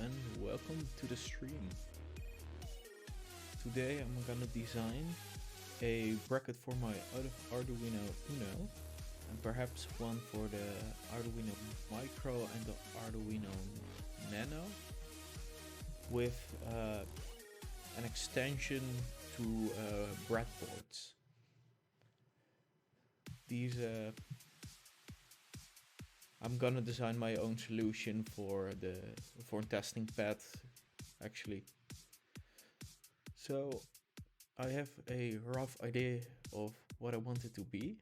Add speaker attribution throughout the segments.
Speaker 1: and welcome to the stream. Today I'm gonna design a bracket for my Arduino Uno and perhaps one for the Arduino Micro and the Arduino Nano with an extension to breadboards. These I'm gonna design my own solution for a testing pad, actually. So I have a rough idea of what I want it to be,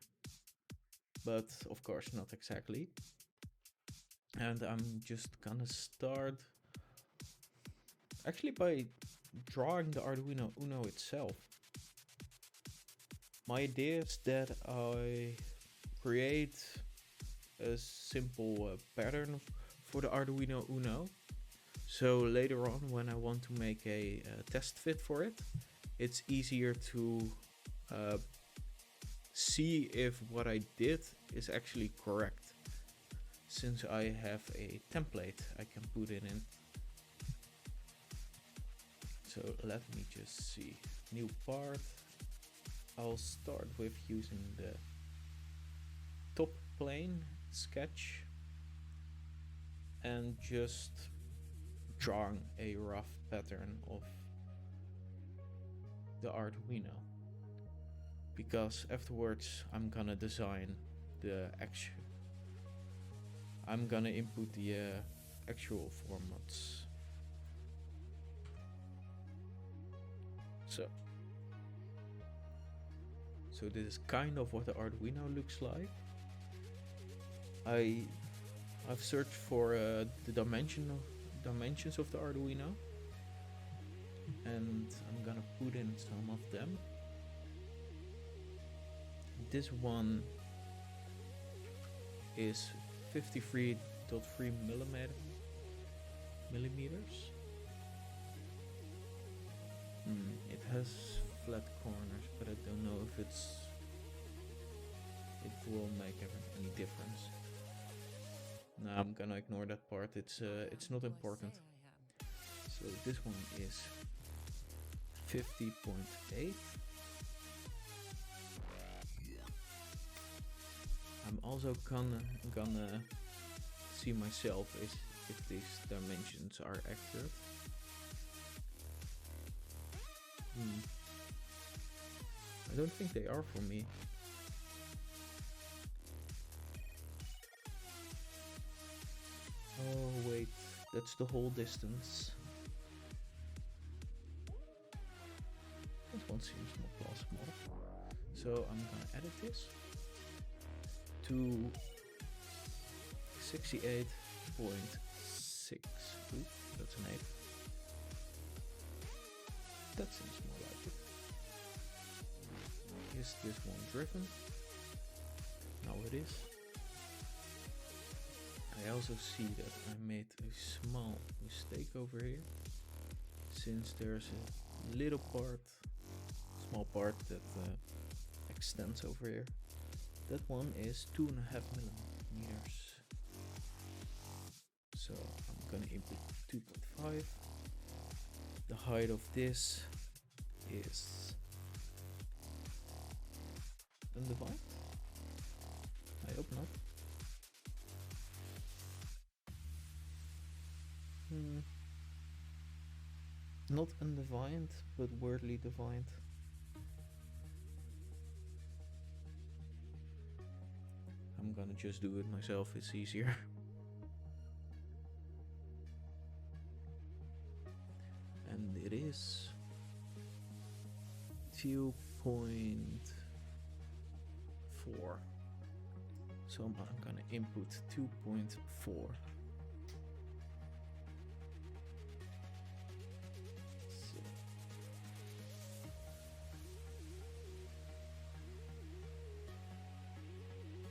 Speaker 1: but of course not exactly. And I'm just gonna start actually by drawing the Arduino Uno itself. My idea is that I create a simple pattern for the Arduino Uno, so later on when I want to make a test fit for it, it's easier to see if what I did is actually correct, since I have a template I can put it in. So let me just see, new part. I'll start with using the top plane sketch and just drawing a rough pattern of the Arduino, because afterwards I'm gonna design the I'm gonna input the actual formats. So this is kind of what the Arduino looks like. I've searched for the dimensions of the Arduino, and I'm gonna put in some of them. This one is 53.3 millimeters. It has flat corners, but I don't know if it will make any difference. No, I'm gonna ignore that part. It's not important. So this one is 50.8. I'm also gonna see myself if these dimensions are accurate. I don't think they are for me. Oh wait, that's the whole distance. That one seems more plausible. So I'm gonna edit this to 68.6. Ooh, that's an 8. That seems more like it. Is this one driven? No, it is. I also see that I made a small mistake over here, since there's a little small part that extends over here. That one is 2.5 millimeters. So I'm gonna input 2.5. The height of this is undefined. I hope not. Not undefined, but weirdly defined. I'm gonna just do it myself, it's easier. And it is 2.4. So I'm gonna input 2.4.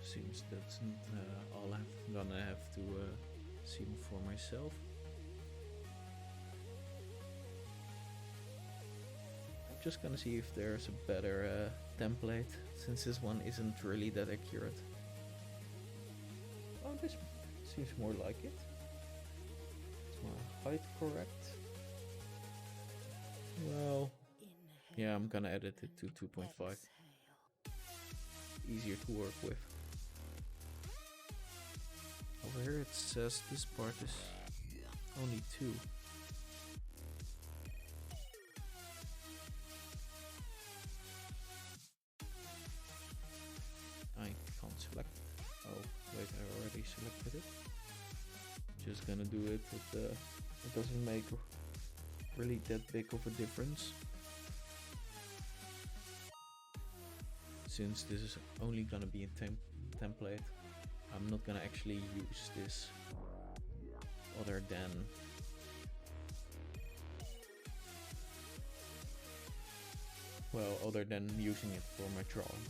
Speaker 1: Seems that's not all I'm gonna have to see for myself. I'm just gonna see if there's a better template, since this one isn't really that accurate. Oh, this seems more like it. It's more height correct? Well, yeah, I'm gonna edit it to 2.5. Easier to work with. Over here it says this part is only 2. I can't select it. Oh, wait, I already selected it. Just gonna do it. It doesn't make really that big of a difference. Since this is only gonna be a template, I'm not gonna actually use this other than using it for my drawing.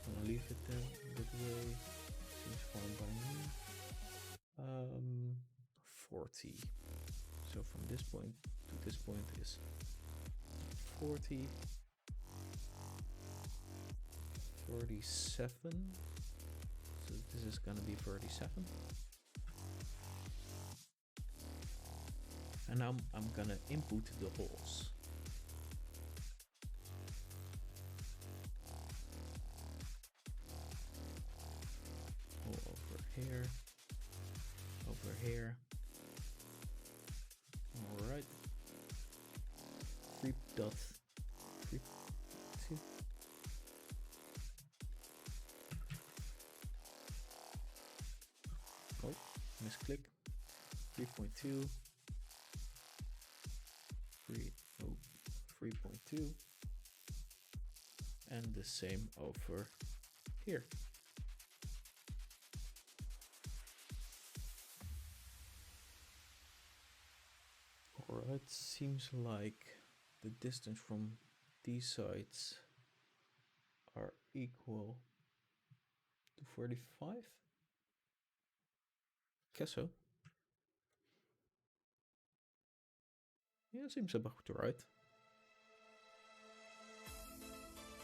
Speaker 1: I'll leave it that way. Seems fine by me. 40. So from this point to this point is 40. 37. So this is gonna be 37. And now I'm gonna input the holes. Hole over here. Over here. Alright. 3.32. Oh, misclick. 3.2. 3.2. And the same over here. Alright, seems like the distance from these sides are equal to 45. Guess so. Yeah, seems about right.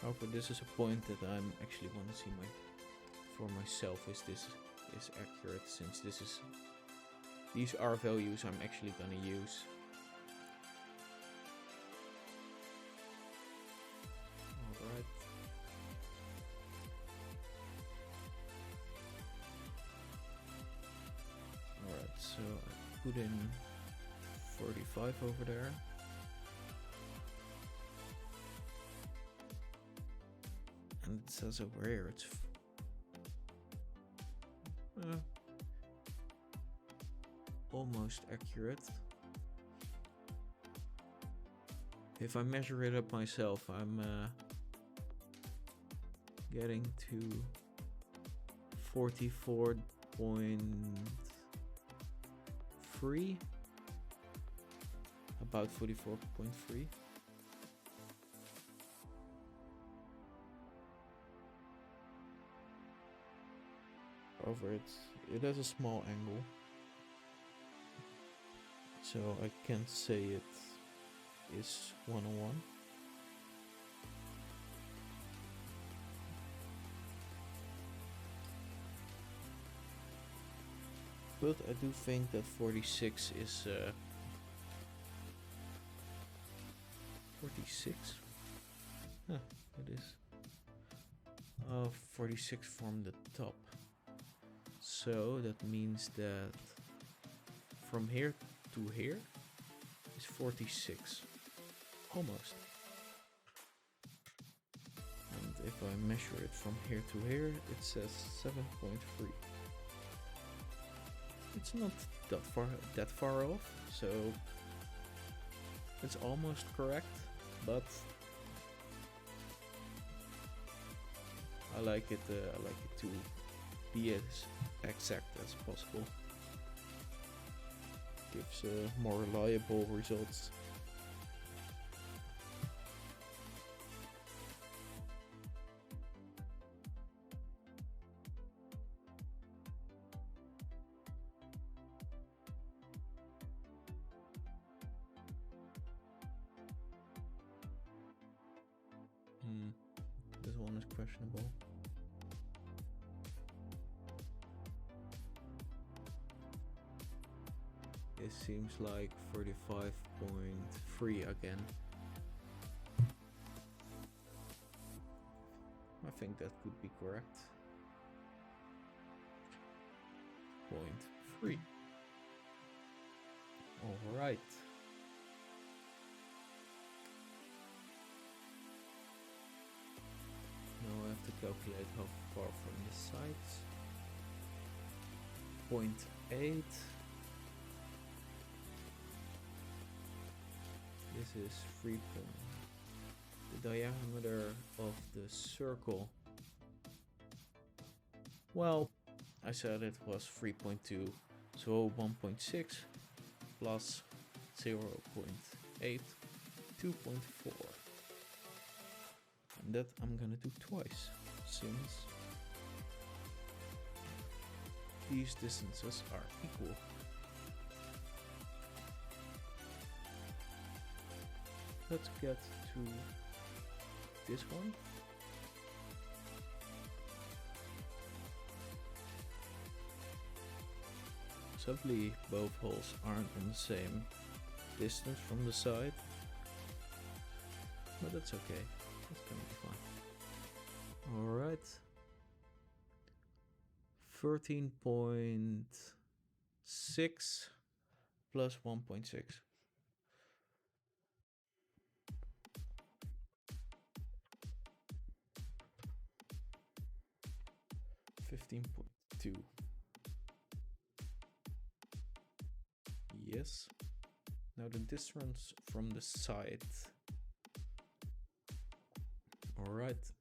Speaker 1: However, this is a point that I'm actually want to see for myself. Is this is accurate? Since these are values I'm actually gonna use. Alright. Alright, so I put in 45 over there. And it says over here it's almost accurate. If I measure it up myself, I'm getting to 44.3. About 44.3. Over it has a small angle, so I can't say it is 101. But I do think that 46 is 46? Huh, it is 46 from the top. So that means that from here to here is 46. Almost. And if I measure it from here to here, it says 7.3. It's not that far off, so it's almost correct, but I like it to be as exact as possible. Gives more reliable results. This one one is questionable. It seems like 45.3 again. I think that could be correct. 0.3. All right. Now I have to calculate how far from the sides. 0.8. This is 3. The diameter of the circle. Well, I said it was 3.2, so 1.6 plus 0.8, 2.4. And that I'm gonna do twice, since these distances are equal. Let's get to this one. Sadly, both holes aren't on the same distance from the side, but that's okay. That's gonna be fine. All right. 13.6 plus 1.6. 15.2. Yes. Now the distance from the side. Alright.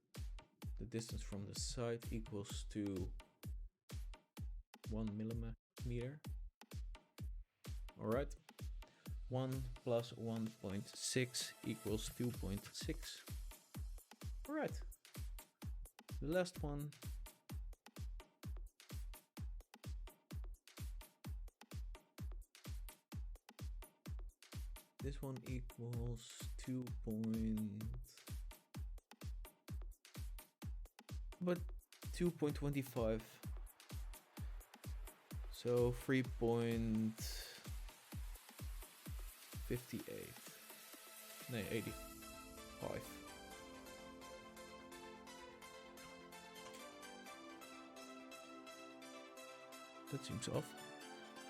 Speaker 1: The distance from the side equals to 1 millimeter. Alright. 1 plus 1.6 equals 2.6. Alright. The last one. This one equals 2.25. So 3.58. No, 85. That seems off.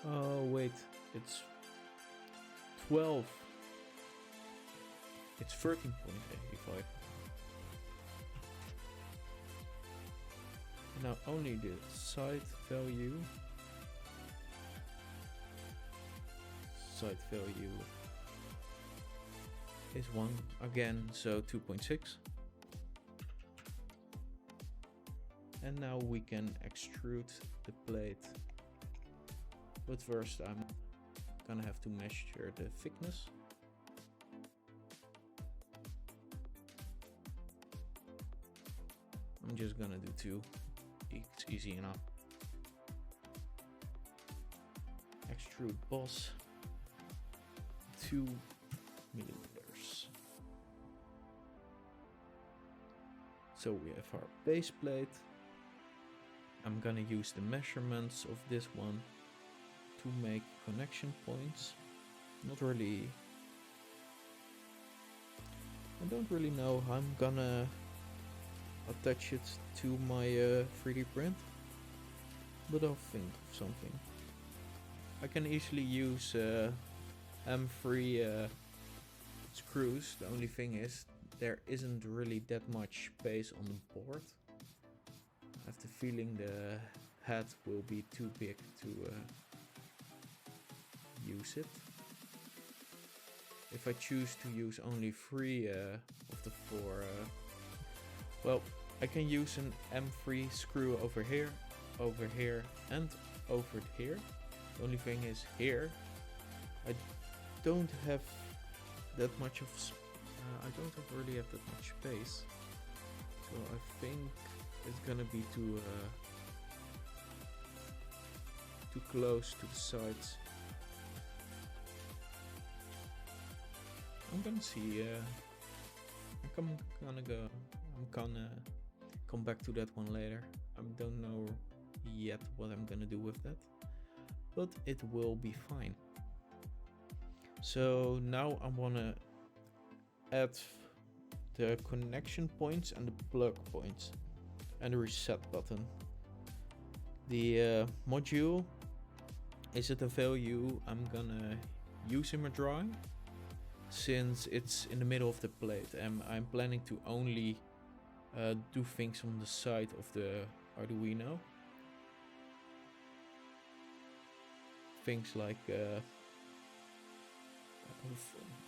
Speaker 1: Oh wait, it's 12. It's 13.85. Now only the side value is 1 again, so 2.6. And now we can extrude the plate. But first I'm gonna have to measure the thickness. I'm just gonna do 2. It's easy enough. Extrude boss 2 millimeters. So we have our base plate. I'm gonna use the measurements of this one to make connection points. I don't really know how I'm gonna attach it to my 3D print, but I'll think of something. I can easily use M3 screws. The only thing is there isn't really that much space on the board. I have the feeling the head will be too big to use it. If I choose to use only 3 of the 4, well, I can use an M3 screw over here, and over here. The only thing is here, I don't have that much of, really have that much space. So I think it's gonna be too close to the sides. I'm gonna see. I'm gonna come back to that one later. I don't know yet what I'm gonna do with that, but it will be fine. So now I wanna add the connection points and the plug points and the reset button. The module is it a value I'm gonna use in my drawing, since it's in the middle of the plate and I'm planning to only do things on the side of the Arduino. Things like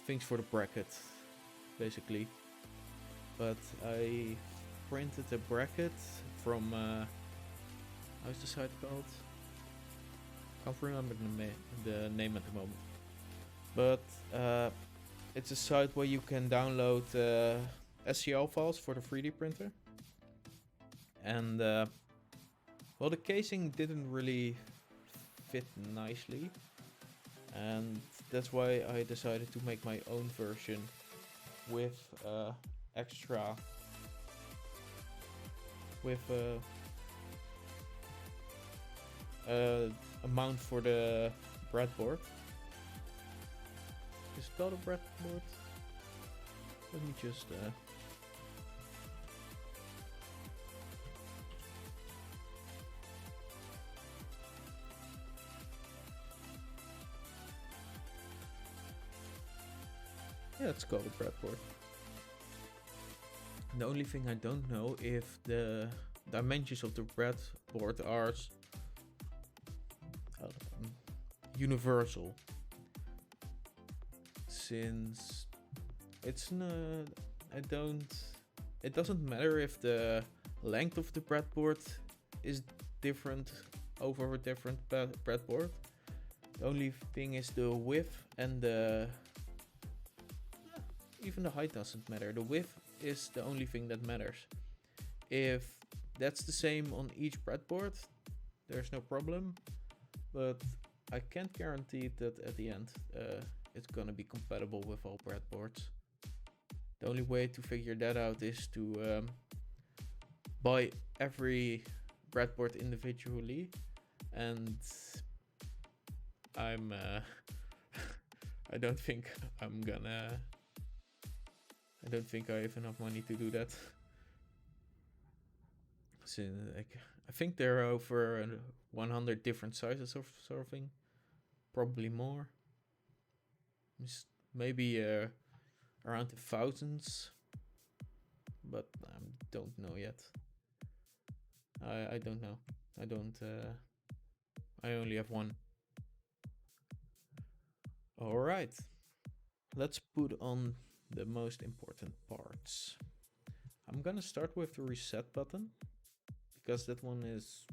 Speaker 1: things for the bracket, basically. But I printed a bracket from how's the site called? Can't remember the name at the moment. But it's a site where you can download STL files for the 3D printer. And well, the casing didn't really fit nicely, and that's why I decided to make my own version with extra with a mount for the breadboard. Is it called a breadboard? Let me just yeah, it's called a breadboard. The only thing I don't know if the dimensions of the breadboard are universal, since it's it doesn't matter if the length of the breadboard is different over a different breadboard. The only thing is the width, and even the height doesn't matter. The width is the only thing that matters. If that's the same on each breadboard, there's no problem, but I can't guarantee that at the end it's gonna be compatible with all breadboards. The only way to figure that out is to buy every breadboard individually, and I'm I don't think I have enough money to do that. So, I think there are over 100 different sizes of surfing, probably more. Maybe around the thousands, but I don't know yet. I don't know. I only have one. All right, let's put on the most important parts. I'm gonna start with the reset button, because that one is,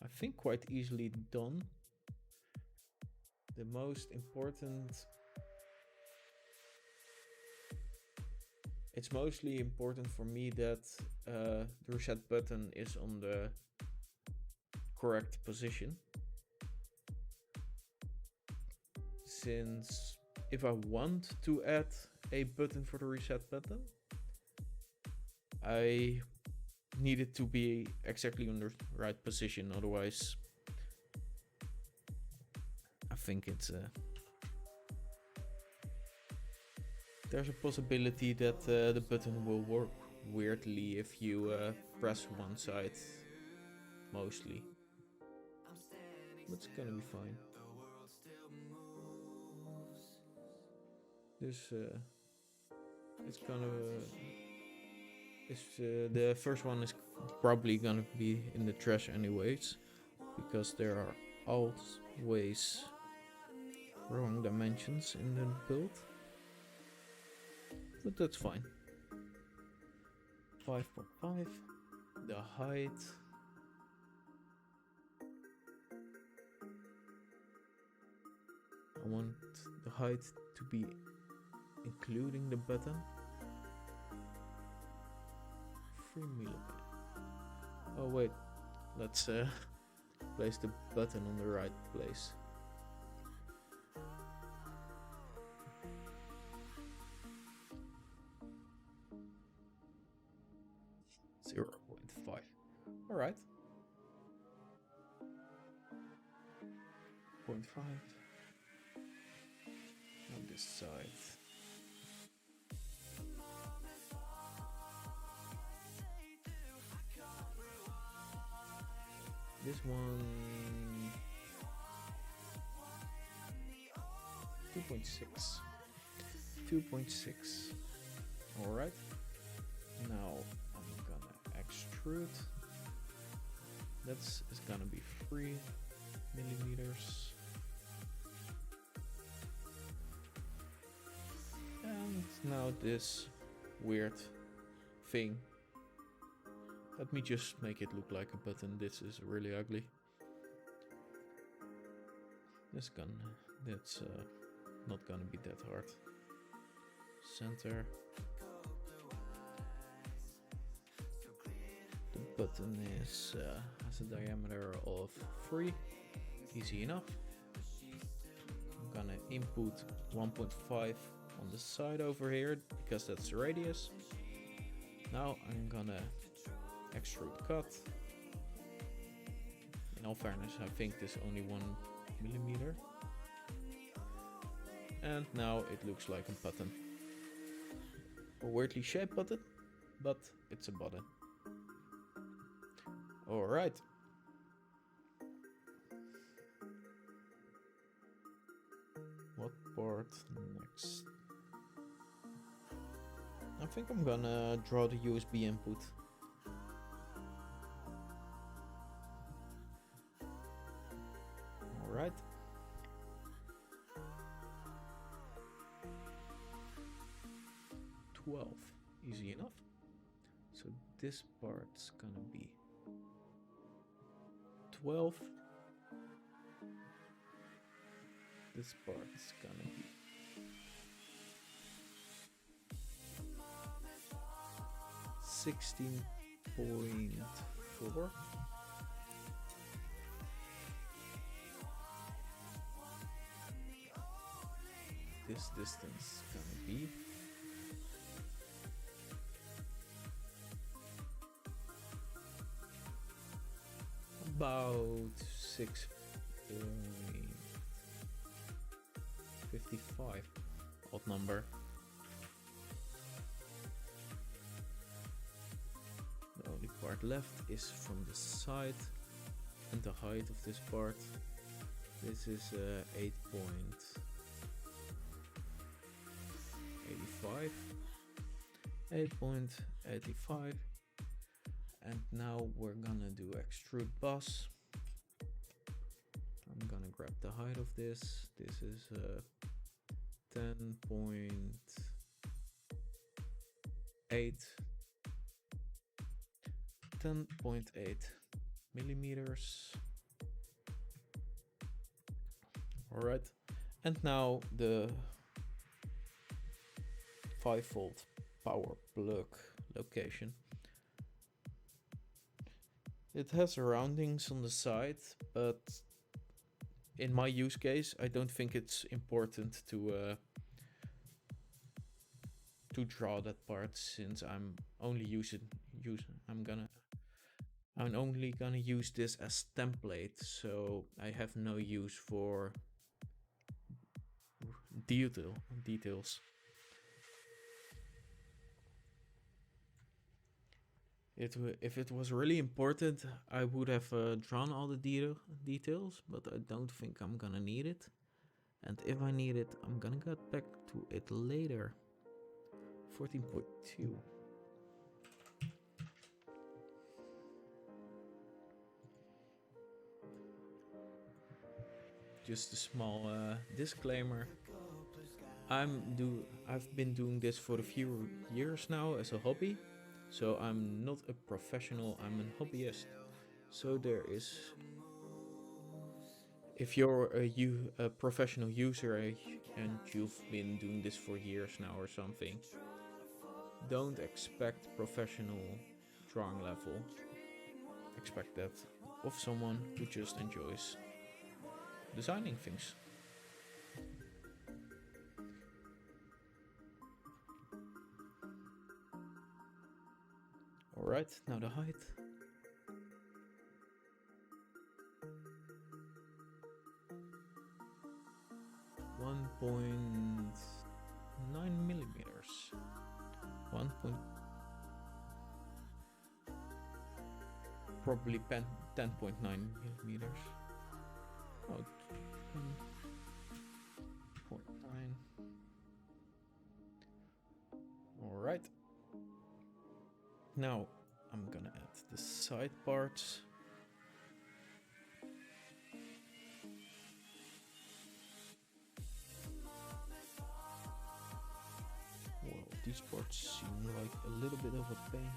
Speaker 1: I think, quite easily done. The most important, it's mostly important for me that the reset button is on the correct position, since if I want to add a button for the reset button, I need it to be exactly on the right position, otherwise I think it's there's a possibility that the button will work weirdly if you press one side mostly. But it's gonna be fine. This it's gonna the first one is probably gonna be in the trash anyways, because there are always wrong dimensions in the build, but that's fine. 5.5, the height, I want the height to be including the button 3mm. Oh wait, let's place the button on the right place. Alright. 0.5. On this side. This one 2.6. 2.6. Alright. Now I'm gonna extrude. That's is gonna be 3 millimeters. And now this weird thing. Let me just make it look like a button. This is really ugly. That's not gonna be that hard. Center. The button is has a diameter of 3. Easy enough. I'm gonna input 1.5 on the side over here because that's the radius. Now I'm gonna extrude cut. In all fairness, I think this is only 1 millimeter. And now it looks like a button. A weirdly shaped button, but it's a button. Alright. What part next? I think I'm gonna draw the USB input. Alright. Easy enough. So this part's gonna be 12. This part's gonna be 16.4. This distance is gonna be about 6.55. Odd number. The only part left is from the side and the height of this part. This is 8.85. 8.85. And now we're gonna do extrude boss. I'm gonna grab the height of this. This is 10.8 millimeters. All right, and now the 5-volt power plug location. It has roundings on the side, but in my use case, I don't think it's important to draw that part, since I'm only I'm only gonna use this as template, so I have no use for details. If it was really important, I would have drawn all the details, but I don't think I'm gonna need it. And if I need it, I'm gonna get back to it later. 14.2. Just a small disclaimer. I've been doing this for a few years now as a hobby. So I'm not a professional, I'm a hobbyist. So there is, if you're a professional user and you've been doing this for years now or something, don't expect professional drawing level. Expect that of someone who just enjoys designing things. Alright, now the height. millimeters. 1. Probably 10.9 millimeters. Oh, 10.9. All right. Now I'm gonna add the side parts. Well, these parts seem like a little bit of a pain.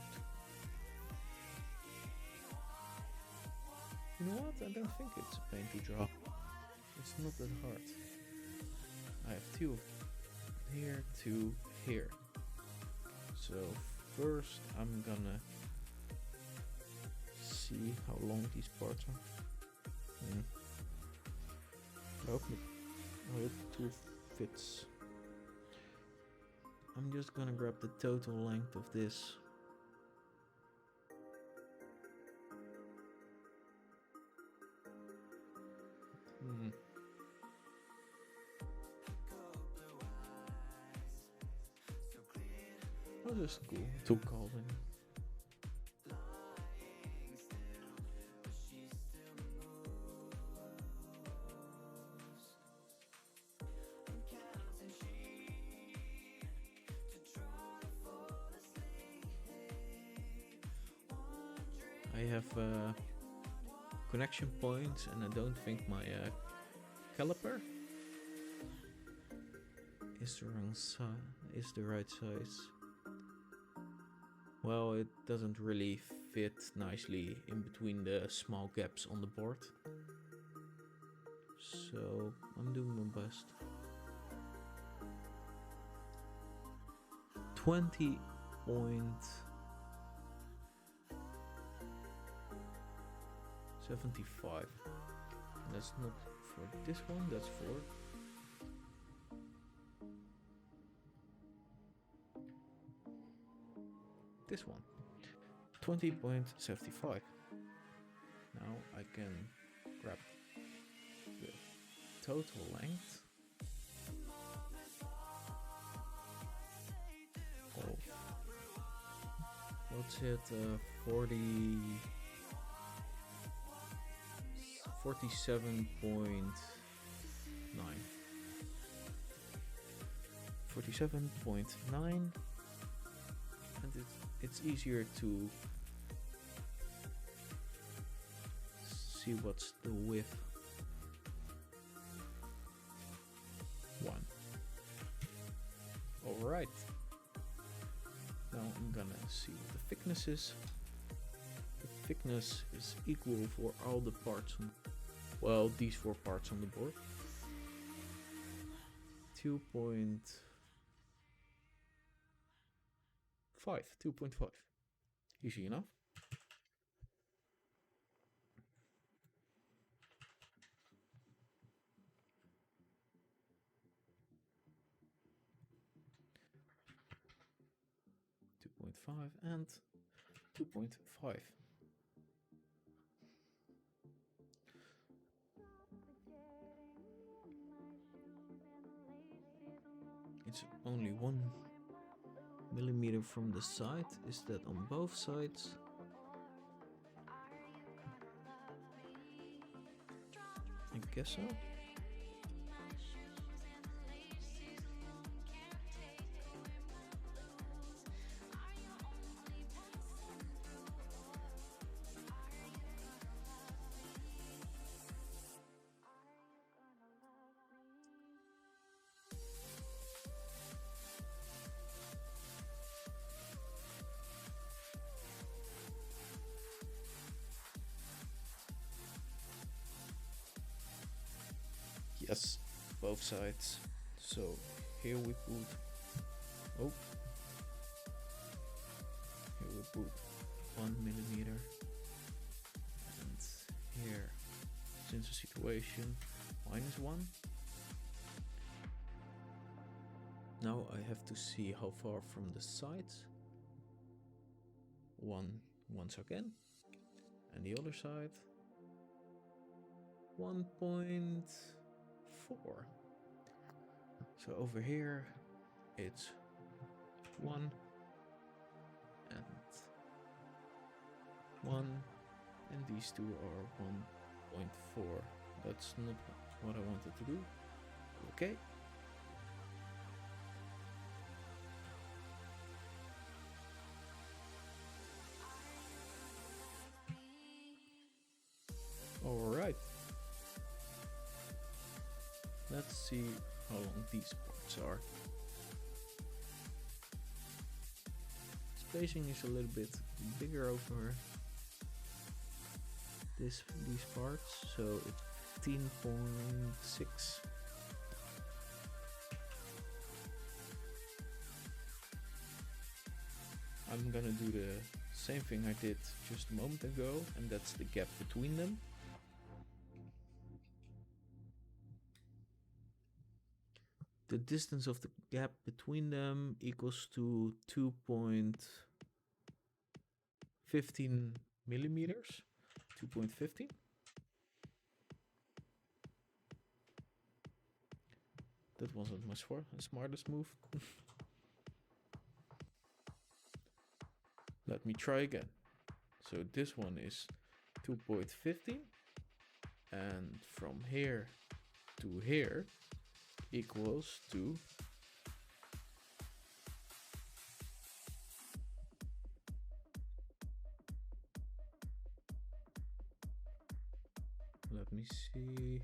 Speaker 1: You know what? I don't think it's a pain to draw. It's not that hard. I have 2 here, 2 here. So first I'm gonna see how long these parts are. I hope it fits. I'm just gonna grab the total length of this. I'll just go to Calvin. I have connection points, and I don't think my caliper is the right size. Well, it doesn't really fit nicely in between the small gaps on the board. So I'm doing my best. 20.75. That's not for this one, that's for this one. 20.75. Now I can grab the total length of, what's it, 47.9. 47.9, and it's easier to see what's the width. 1. Alright. Now I'm gonna see what the thickness is. The thickness is equal for all the parts on, well, these 4 parts on the board. 2.5. Easy enough. And 2.5. It's only 1 millimeter from the side. Is that on both sides? I guess so. Yes, both sides. So here we put, here we put 1 millimeter, and here, since the situation, -1. Now I have to see how far from the sides. Once again, and the other side 1.4. So over here it's 1 and 1, and these two are 1.4. That's not what I wanted to do. Okay. Alright. Let's see how long these parts are. Spacing is a little bit bigger over these parts, so it's 15.6. I'm gonna do the same thing I did just a moment ago, and that's the gap between them. The distance of the gap between them equals to 2.15 millimeters. 2.15. That wasn't my smartest move. Let me try again. So this one is 2.15, and from here to here equals to let me see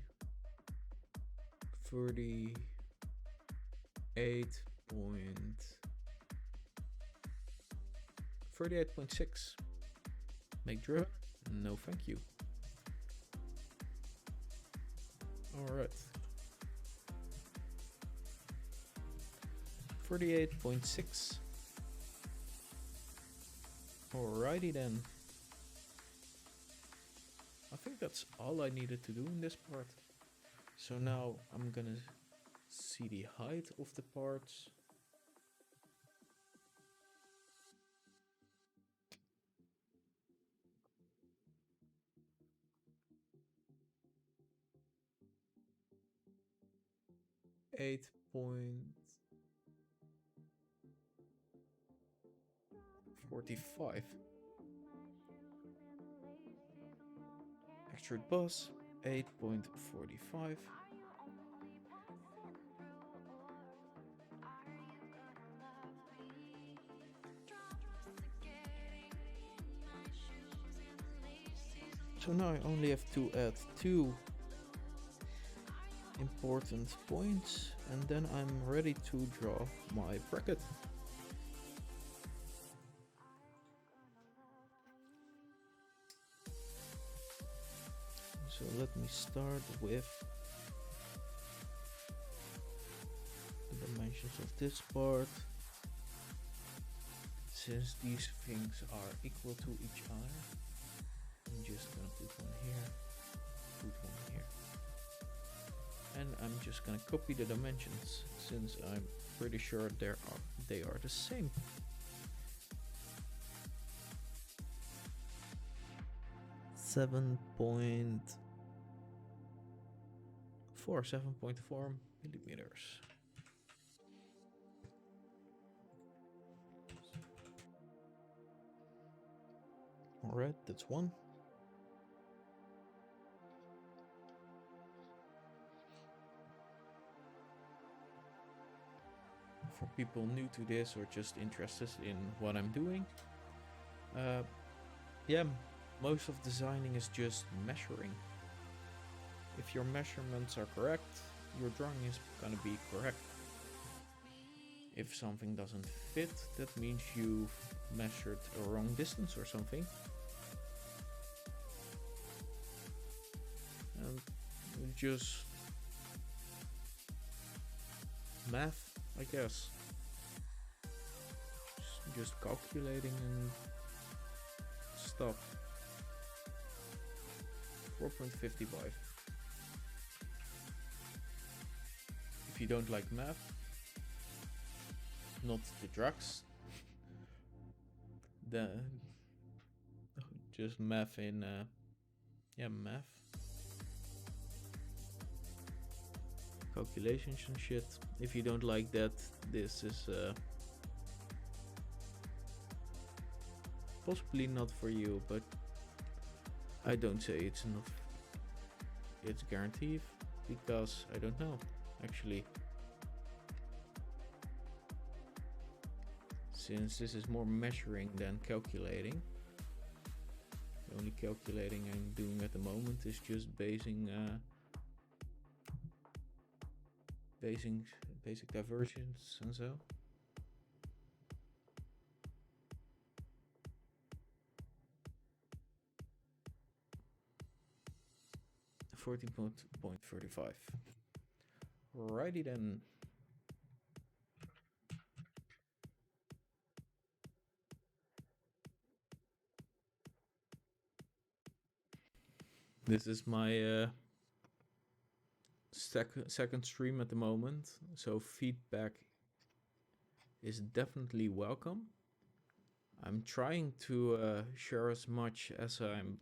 Speaker 1: 38.6. Make driven? No thank you. Alright. 48.6. Alrighty then. I think that's all I needed to do in this part. So now I'm gonna see the height of the parts. .45. Extrude bus 8.45. So now I only have to add 2 important points, and then I'm ready to draw my bracket. So let me start with the dimensions of this part. Since these things are equal to each other, I'm just gonna put one here, put one here. And I'm just gonna copy the dimensions since I'm pretty sure they are the same. Seven point 7.4 millimeters. All right, that's one. For people new to this or just interested in what I'm doing, yeah, most of designing is just measuring. If your measurements are correct, your drawing is gonna be correct. If something doesn't fit, that means you've measured a wrong distance or something. And just math, I guess. Just calculating and stuff. 4.55. If you don't like math, not the drugs, then just math in math. calculations and shit. If you don't like that, this is possibly not for you, but I don't say it's not, it's guaranteed, because I don't know actually, since this is more measuring than calculating. The only calculating I'm doing at the moment is just basic diversions and so. .35. Righty then. This is my second stream at the moment, so feedback is definitely welcome. I'm trying to share as much as I'm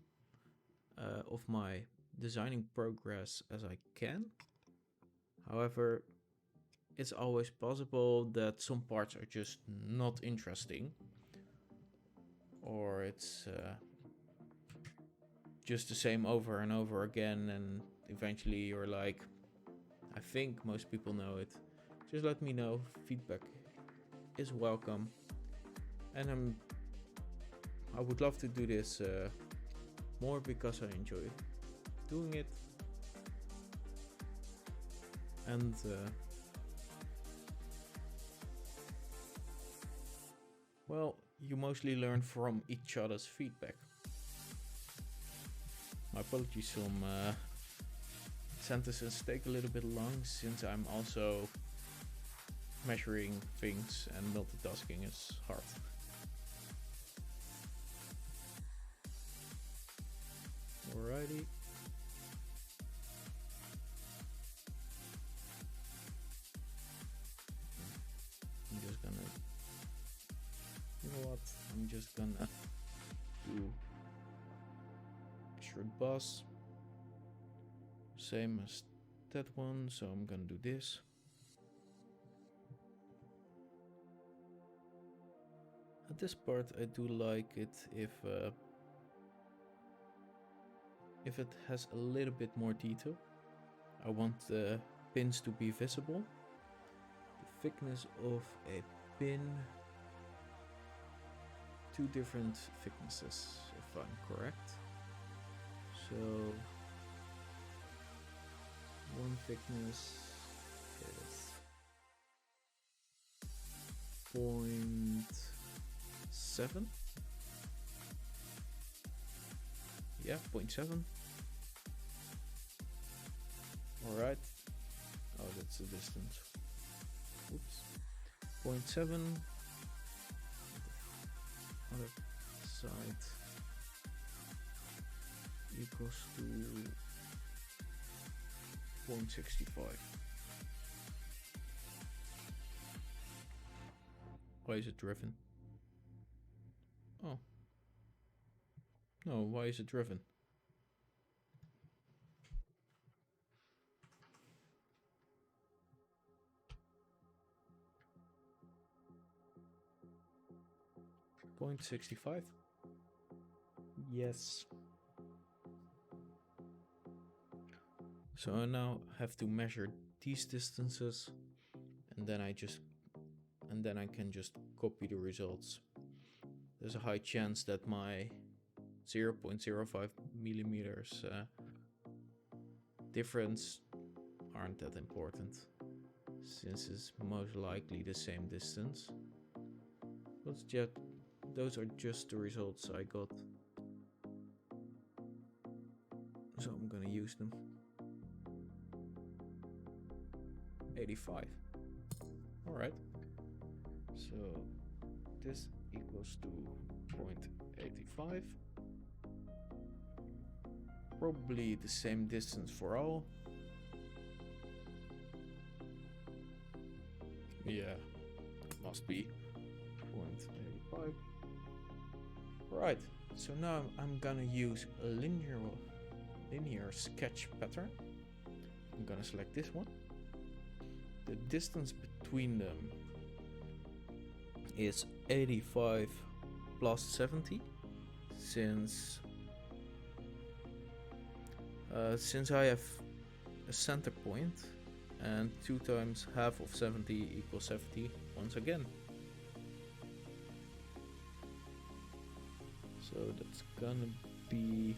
Speaker 1: of my designing progress as I can. However, it's always possible that some parts are just not interesting, or it's just the same over and over again, and eventually you're like, I think most people know it. Just let me know. Feedback is welcome, and I would love to do this more because I enjoy doing it, and well, you mostly learn from each other's feedback. My apologies, some sentences take a little bit long since I'm also measuring things and multitasking is hard. Alrighty. I'm just gonna, you know what? I'm just gonna do short bus, same as that one. So I'm gonna do this. At this part, I do like it if it has a little bit more detail. I want the pins to be visible. The thickness of a pin, 2 different thicknesses if I'm correct. So one thickness is 0.7. Yeah, 0.7. Alright. Oh, that's the distance. Oops. 0.7. Other side equals to 0.65. Why is it driven? Oh. No, why is it driven? .65. Yes. So I now have to measure these distances, and then I can just copy the results. There's a high chance that my 0.05 millimeters difference aren't that important, since it's most likely the same distance. But yet, those are just the results I got, so I'm gonna use them. 85. Alright, so this equals to 0.85. Probably the same distance for all. Yeah, must be 0.85. Right, so now I'm gonna use a linear sketch pattern. I'm gonna select this one. the distance between them is 85 plus 70, since I have a center point, and 2 times half of 70 equals 70 once again. So that's gonna be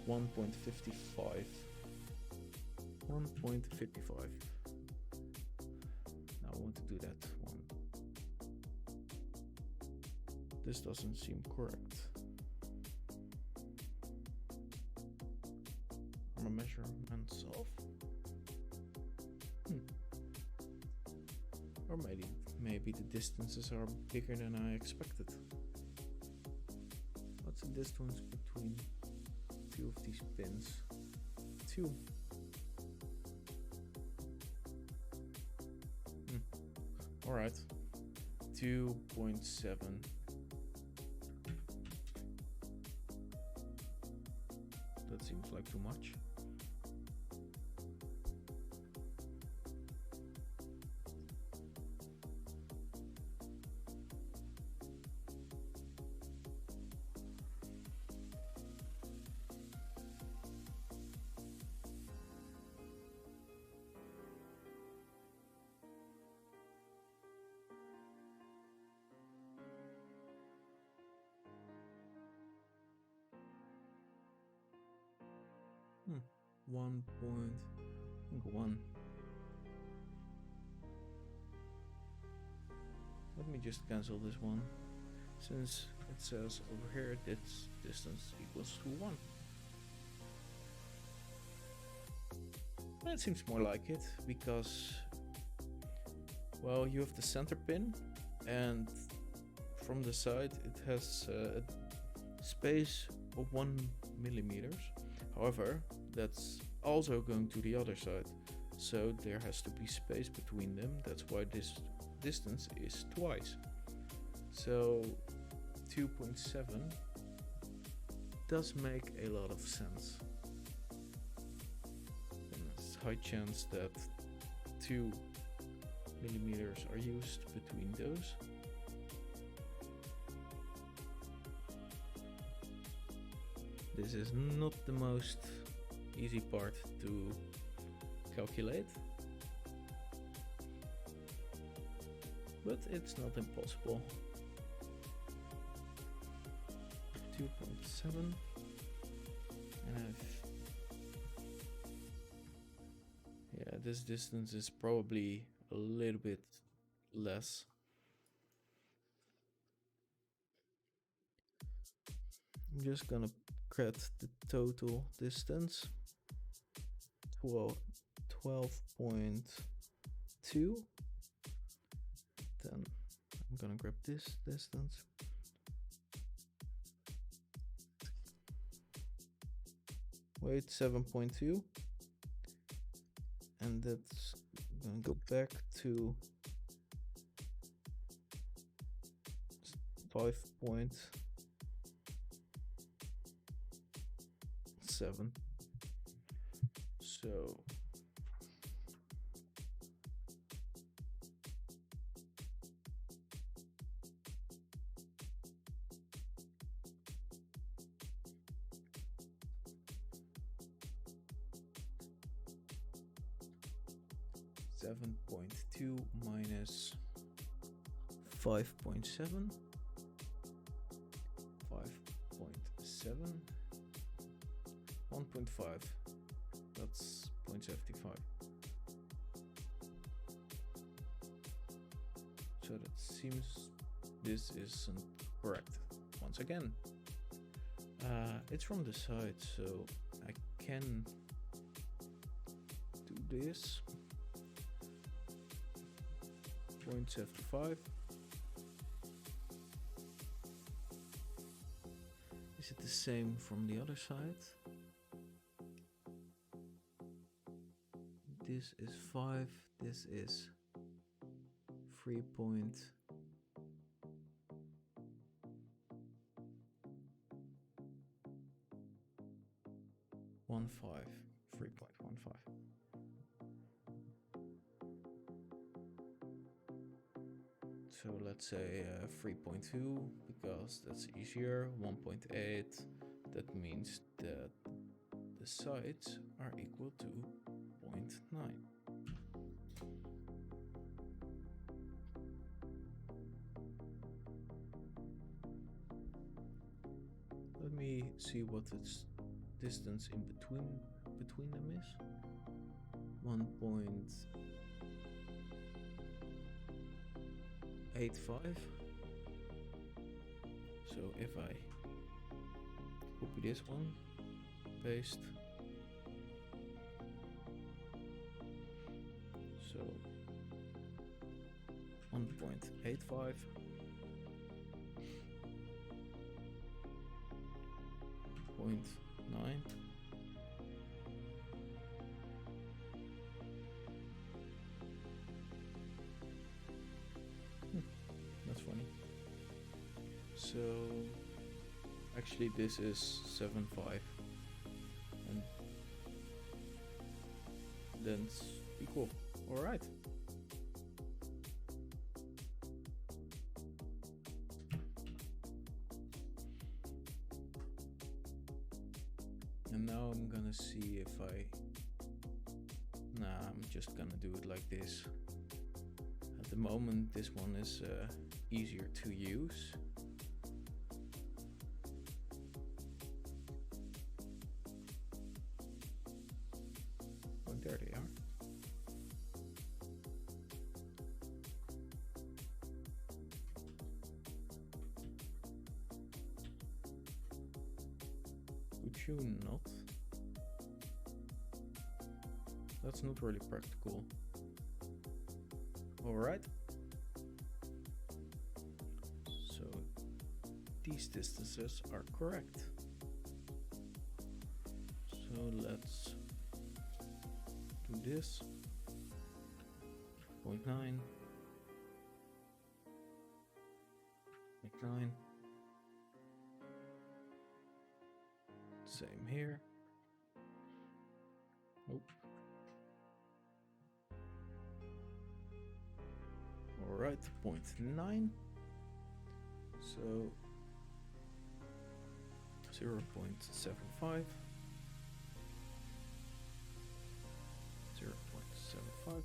Speaker 1: 1.55. 1.55. Now I want to do that one. This doesn't seem correct. Are my measurements off? Or maybe the distances are bigger than I expected. What's the distance between 2 of these pins? 2. Alright. 2.7. That seems like too much. One. Let me just cancel this one, since it says over here this distance equals to 1. That seems more like it, because, well, you have the center pin, and from the side it has a space of 1 millimeters. However, that's also going to the other side, so there has to be space between them. That's why this distance is twice. So 2.7 does make a lot of sense. And there's a high chance that 2 millimeters are used between those. This is not the most easy part to calculate, but it's not impossible. 2.7, and this distance is probably a little bit less. I'm just gonna get the total distance. 12.2. Then I'm gonna grab this distance. Wait, 7.2. And that's gonna go back to 5.7. So (7.2 minus 5.7). 5.7. 1.5. That's 0.75. So that seems this isn't correct. Once again, it's from the side, so I can do this. 0.75. Is it the same from the other side? This is 5, this is 3.15. 3.15. So let's say 3.2 because that's easier. 1.8, that means that the sides are equal to 0.9. Let me see what its distance in between them is. 1.85. So if I copy this one, paste, so 1.85, 0.9, that's funny. So actually this is 7.5 and then it's equal. All right. And now I'm gonna see if I'm just gonna do it like this. At the moment this one is easier to use. Oh, there they are. Would you not? That's not really practical. All right. So these distances are correct. So let's do this. 0.9. 0.9. Same here. Oh. All right, 0.9. So 0.75. 0.75.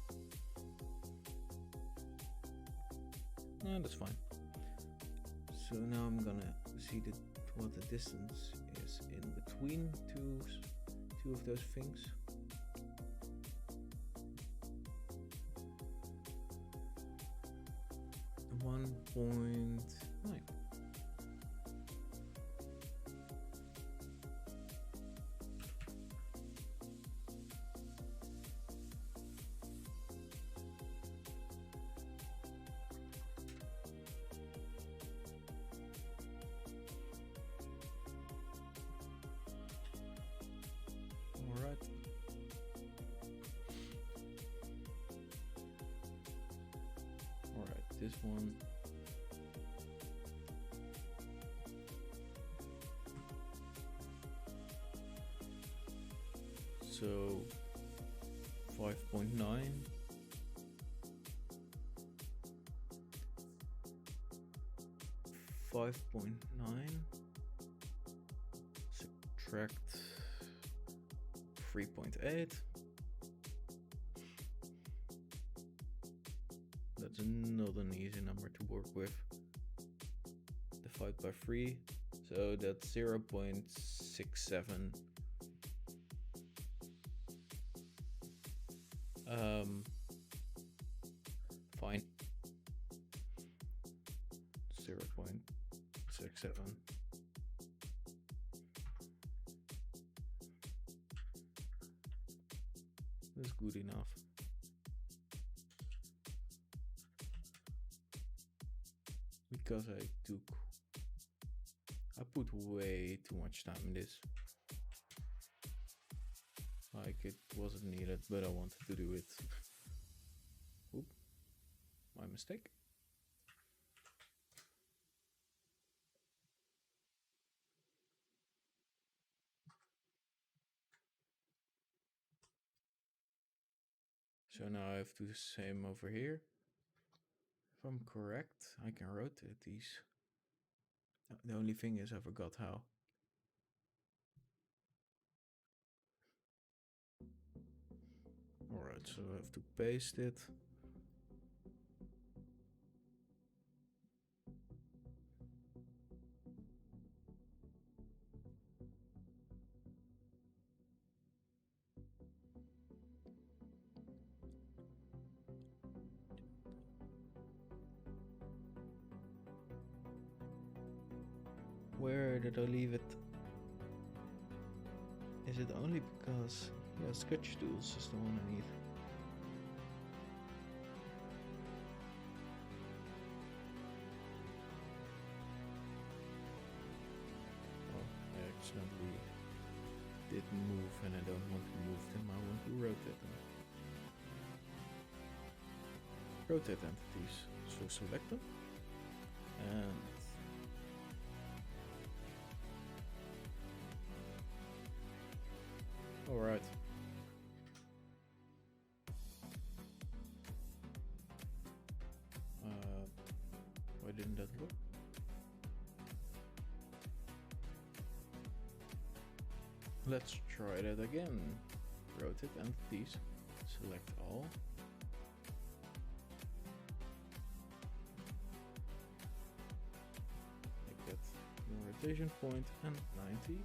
Speaker 1: No, that's fine. So now I'm gonna see what the distance is in between two of those things. 1.9. All right. All right, this one. So 5.9. 5.9. Subtract 3.8. That's not an easy number to work with. Divide by 3, so that's 0.67. Fine. 0.67. That's good enough. Because I put way too much time in this. Like it wasn't needed, but I wanted to do it. Oop, my mistake. So now I have to do the same over here. I'm correct, I can rotate these. The only thing is I forgot how. Alright, so I have to paste it. Where did I leave it? Is it only because, yeah, sketch tools is the one I need. Oh, I accidentally did move and I don't want to move them, I want to rotate them. Rotate entities, so select them and alright. Why didn't that work? Let's try that again. Rotate entities, select all. Make that your rotation point and 90.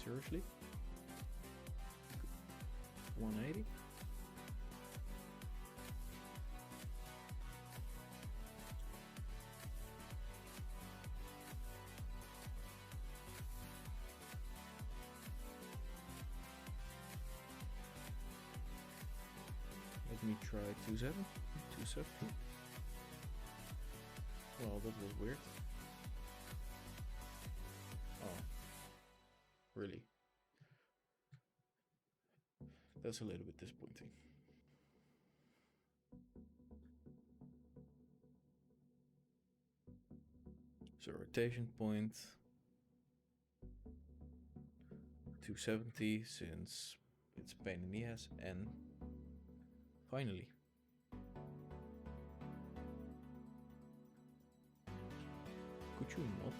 Speaker 1: Seriously? 180? Let me try 270. 270. Well, that was weird. Oh. Really? That's a little bit disappointing. So rotation point 270 since it's a pain in the ass, and finally. Could you not?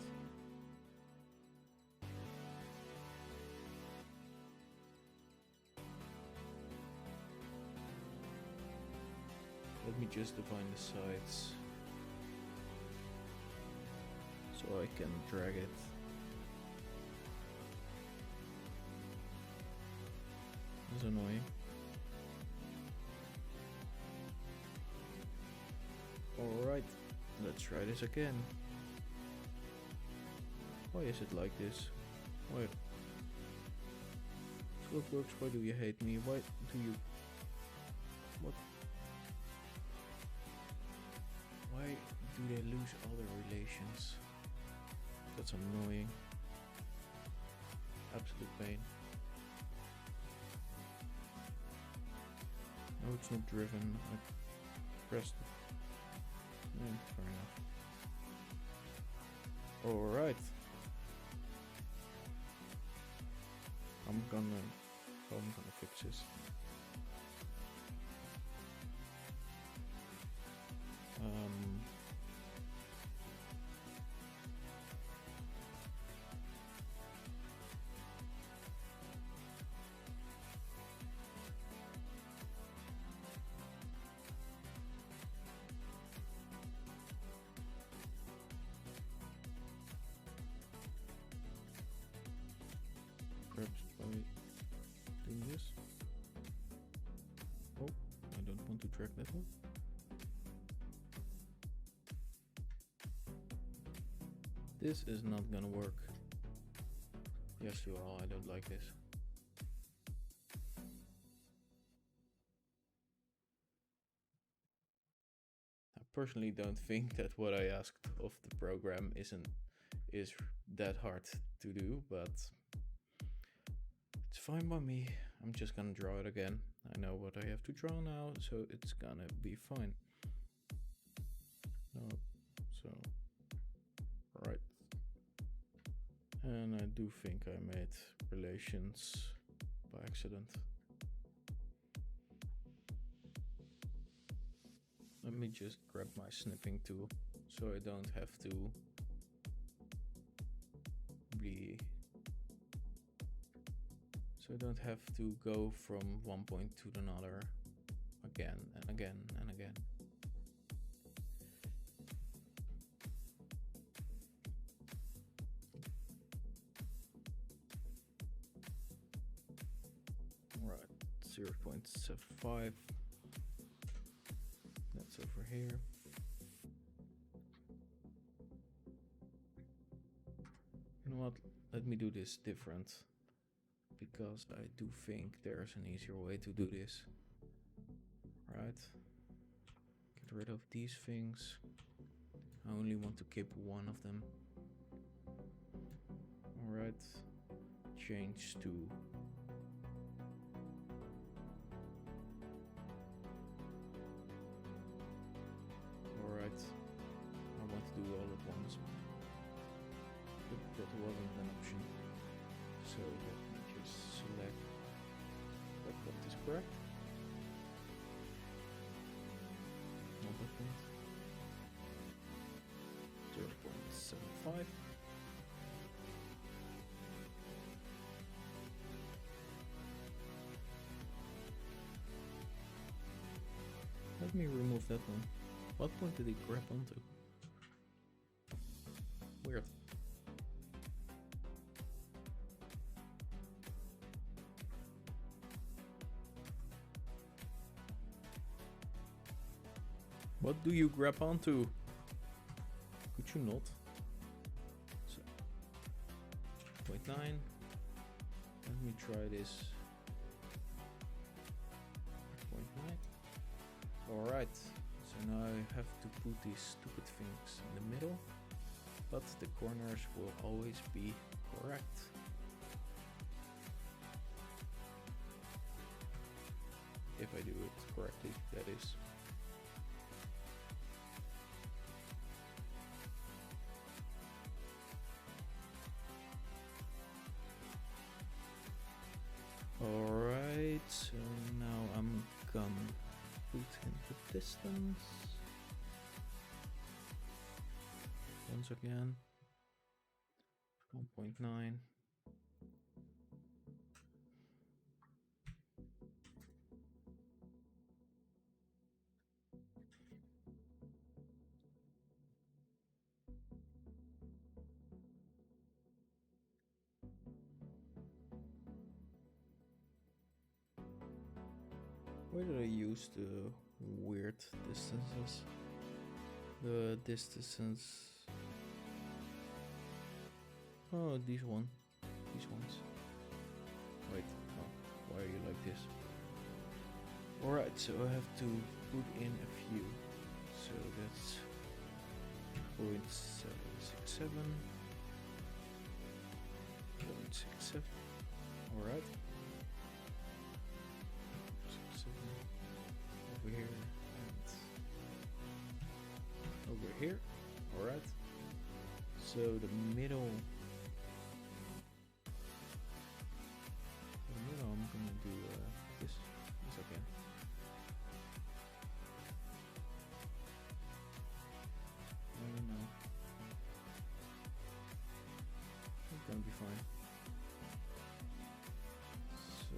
Speaker 1: Let me just define the sides so I can drag it. That's annoying. Alright, let's try this again. Why is it like this? Why? SolidWorks, why do you hate me? Why do you... What? Why do they lose all their relations? That's annoying. Absolute pain. No, it's not driven. I pressed it. Yeah, fair enough. Alright. I'm gonna fix this. Perhaps by doing this. Oh, I don't want to track that one. This is not gonna work. Yes, you all, I don't like this. I personally don't think that what I asked of the program is that hard to do, but it's fine by me. I'm just gonna draw it again. I know what I have to draw now, so it's gonna be fine. No, so right. And I do think I made relations by accident. Let me just grab my snipping tool so I don't have to go from one point to another again and again and again. Right, 0.75. That's over here. You know what? Let me do this different, because I do think there's an easier way to do this. Right? Get rid of these things. I only want to keep one of them. Alright. Change to alright. I want to do all at once. But that wasn't an option. So let me just select what is correct. Another point. 0.75. Let me remove that one. What point did he grab onto? Weird. What do you grab onto? Could you not? So, 0.9. Let me try this. 0.9. Alright, so now I have to put these stupid things in the middle, but the corners will always be correct. If I do it correctly, that is. Alright, so now I'm gonna put in the distance. Once again, 1.9. Where did I use the weird distances? The distance. Oh, these ones. Wait, oh, why are you like this? Alright, so I have to put in a few. So that's 0.767. 0.67. Alright. Over here and over here. Alright. So the middle. I'm gonna do this again. No. It's gonna be fine. So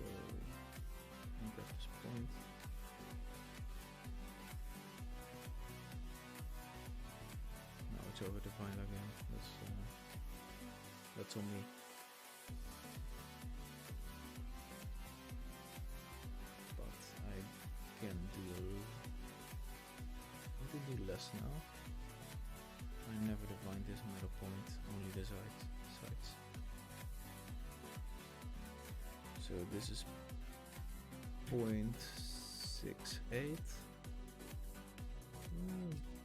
Speaker 1: I'll grab this point. Now it's over defined again. That's on me. I can do less now. I never defined this middle point, only the sides. So this is 0.68.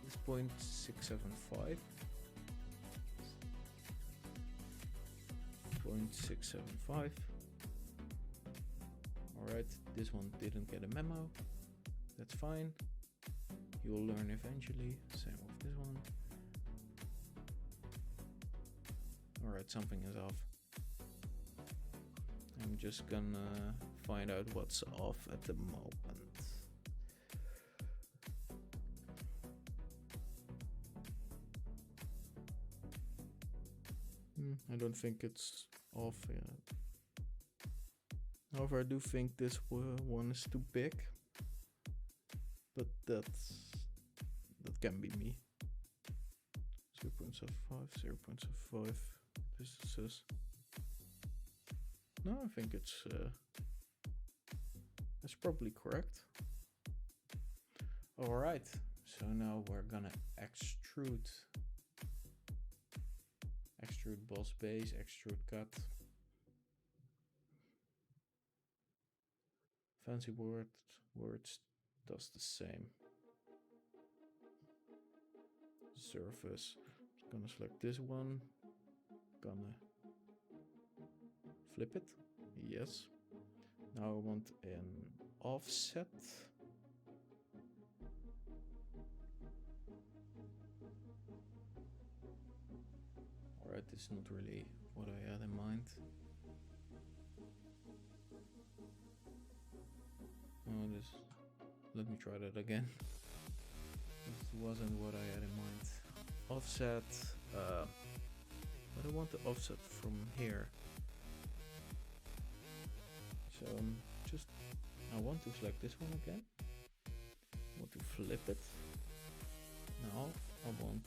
Speaker 1: This 0.675. 0.675. Alright, this one didn't get a memo. That's fine. You'll learn eventually. Same with this one. Alright, something is off. I'm just gonna find out what's off at the moment. I don't think it's off yet. However, I do think this one is too big, but that can be me. 0.75, 0.75. This says. No, I think it's probably correct. All right, so now we're gonna extrude boss base, extrude cut. Fancy words does the same. Surface. I'm gonna select this one. Gonna flip it. Yes. Now I want an offset. Alright, this is not really what I had in mind. Oh, let me try that again. This wasn't what I had in mind. Offset, but I want the offset from here. So I want to select this one again. I want to flip it. Now I want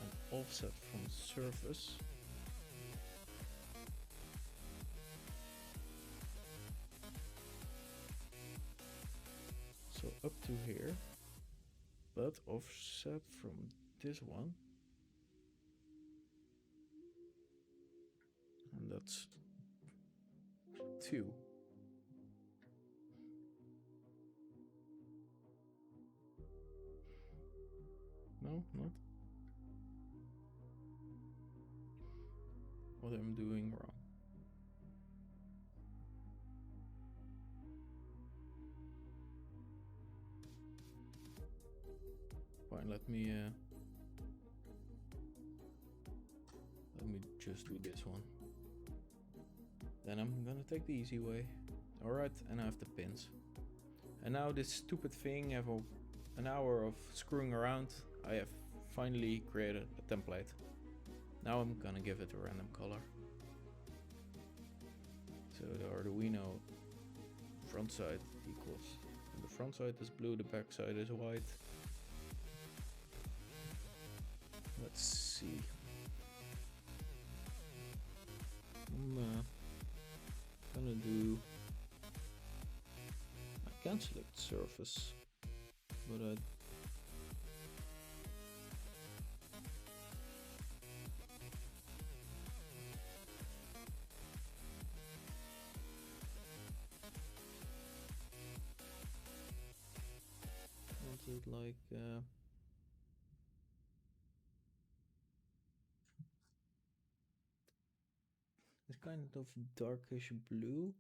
Speaker 1: an offset from the surface. So up to here, but offset from this one. And that's 2. No, not. What I'm doing wrong. Fine, let me just do this one. Then I'm gonna take the easy way. Alright, and I have the pins. And now this stupid thing, after an hour of screwing around, I have finally created a template. Now I'm gonna give it a random color. So the Arduino front side equals, the front side is blue, the back side is white. Let's see. I'm gonna do. I can select surface, but I. Want it like. It's kind of darkish blue.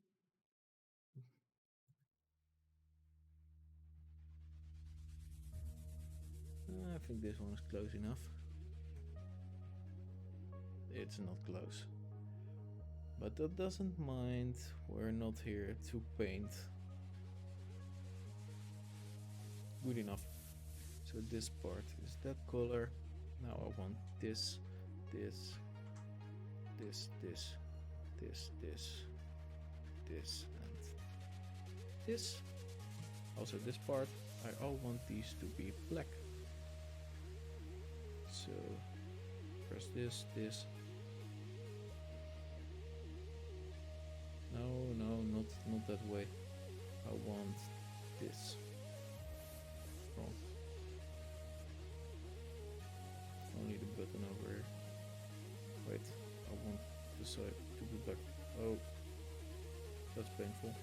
Speaker 1: I think this one is close enough. It's not close. But that doesn't mind. We're not here to paint. Good enough. So this part is that color. Now I want this, this, this, this, this, this, and this. Also this part, I all want these to be black. So press this. No, not that way. I want this. Wrong. Only the button over here. Wait, I want this side to be black. Oh, that's painful.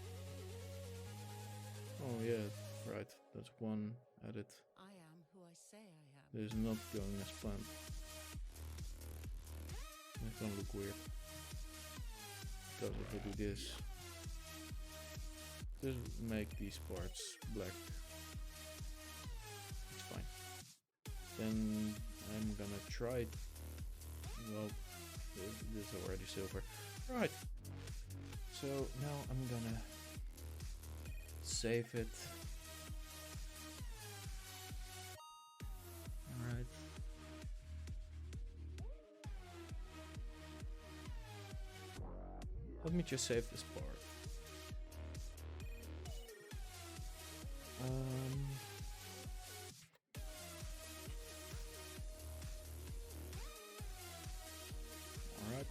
Speaker 1: Oh yeah, right. That's one edit.
Speaker 2: I am who I say I am.
Speaker 1: This is not going as planned. It's gonna look weird. Because if I do this, just make these parts black. It's fine. Then I'm gonna try it. Well, this is already silver. Right. So now I'm gonna save it. Alright. Let me just save this part. Alright.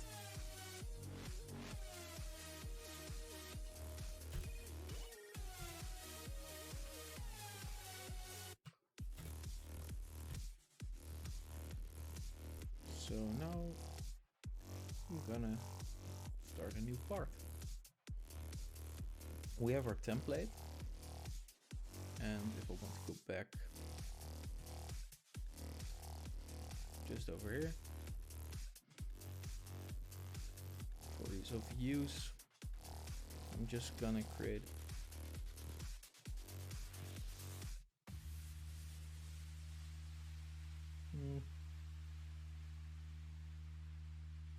Speaker 1: So now I'm gonna start a new part. We have our template, and if I want to go back just over here for ease of use, I'm just gonna create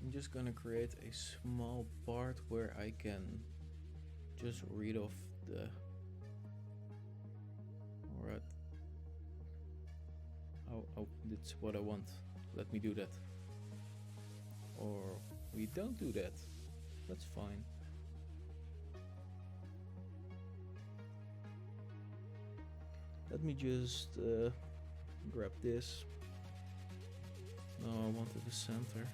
Speaker 1: I'm just gonna create a small part where I can just read off the. Alright. Oh, that's what I want. Let me do that. Or we don't do that. That's fine. Let me just grab this. No, I wanted the center.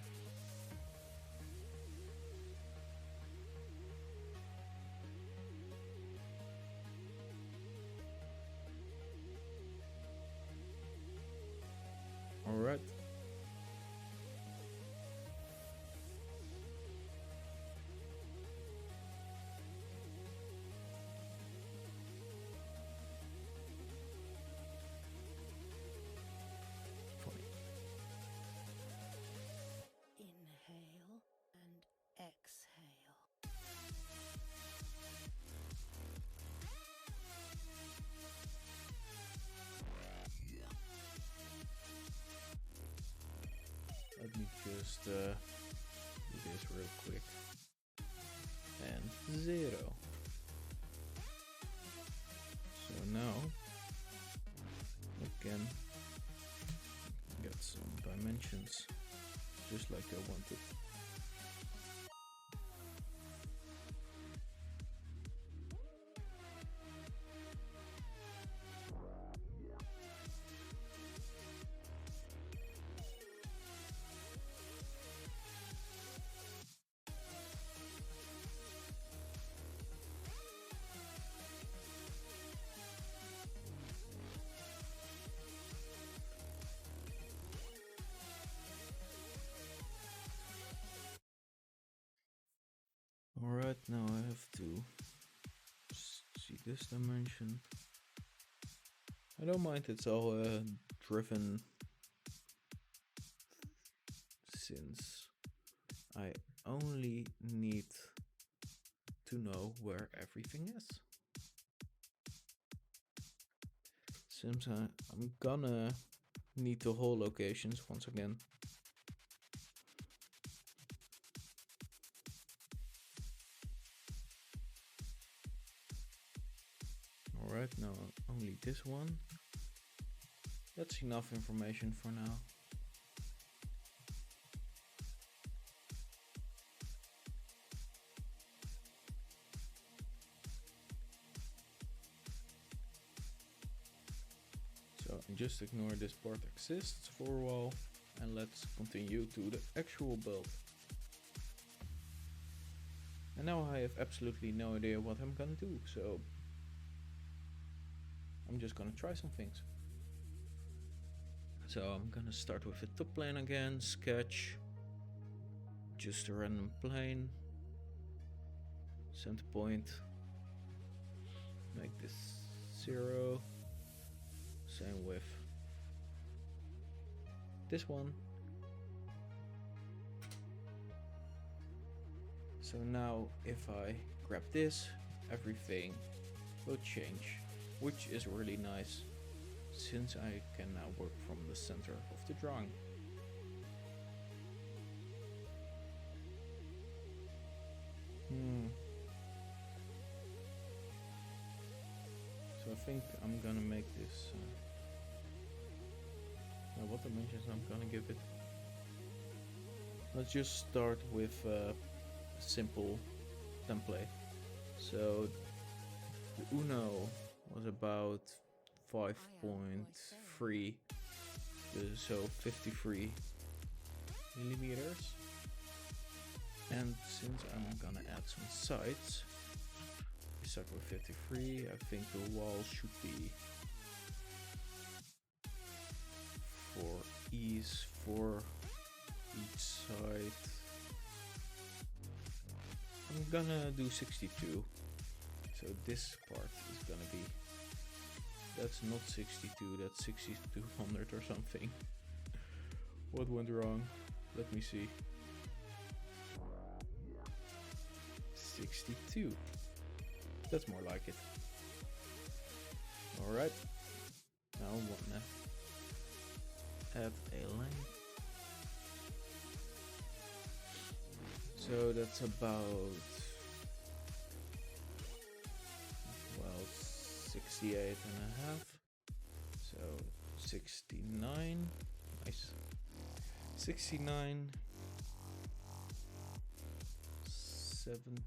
Speaker 1: All right.
Speaker 2: Inhale and exhale.
Speaker 1: Let me just do this real quick. And 0. So now I can get some dimensions just like I wanted. Alright, now I have to see this dimension. I don't mind, it's all driven since I only need to know where everything is. Since I'm gonna need the whole locations once again. Alright, now only this one. That's enough information for now. So just ignore this part exists for a while and let's continue to the actual build. And now I have absolutely no idea what I'm gonna do, so I'm just gonna try some things. So I'm gonna start with the top plane again, sketch, just a random plane, center point, make this 0, same with this one. So now if I grab this, everything will change, which is really nice since I can now work from the center of the drawing. So I think I'm gonna make this what dimensions I'm gonna give it. Let's just start with simple template. So the Uno was about 5.3, so 53 millimeters. And since I'm gonna add some sides, we start with 53. I think the wall should be for ease for each side. I'm gonna do 62. So this part is gonna be, that's not 62, that's 6200 or something. What went wrong? Let me see. 62. That's more like it. Alright. Now I wanna add a line. So that's about, well, 68 and a half. So 69. Nice. 69. 77.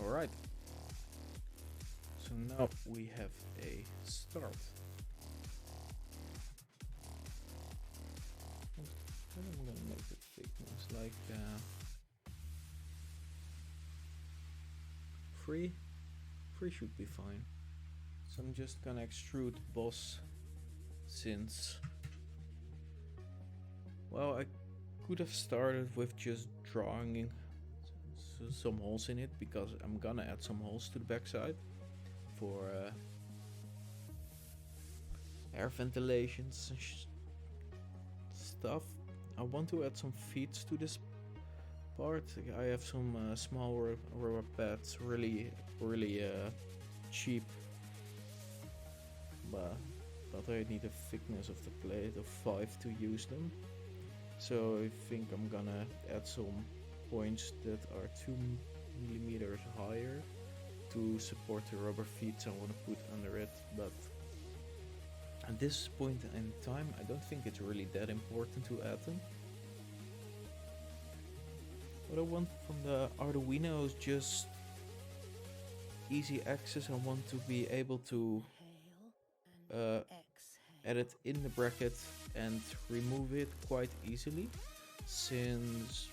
Speaker 1: Alright. So now we have a start. I'm gonna make the thickness like 3 should be fine. So I'm just gonna extrude boss, since, well, I could have started with just drawing some holes in it, because I'm gonna add some holes to the backside for air ventilations and stuff. I want to add some feet to this part. I have some small rubber pads, really cheap, but I need a thickness of the plate of 5 to use them. So I think I'm gonna add some points that are 2 millimeters higher to support the rubber feet I want to put under it. But at this point in time, I don't think it's really that important to add them. What I want from the Arduino is just easy access. I want to be able to add it in the bracket and remove it quite easily, since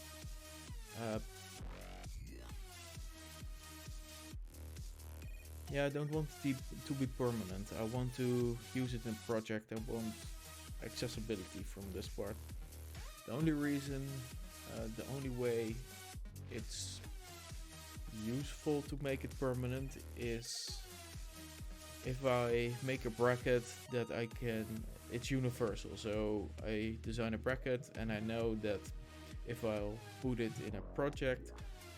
Speaker 1: yeah, I don't want it to be permanent. I want to use it in a project. I want accessibility from this part. The only reason, the only way it's useful to make it permanent is if I make a bracket that I can, it's universal. So I design a bracket and I know that if I'll put it in a project,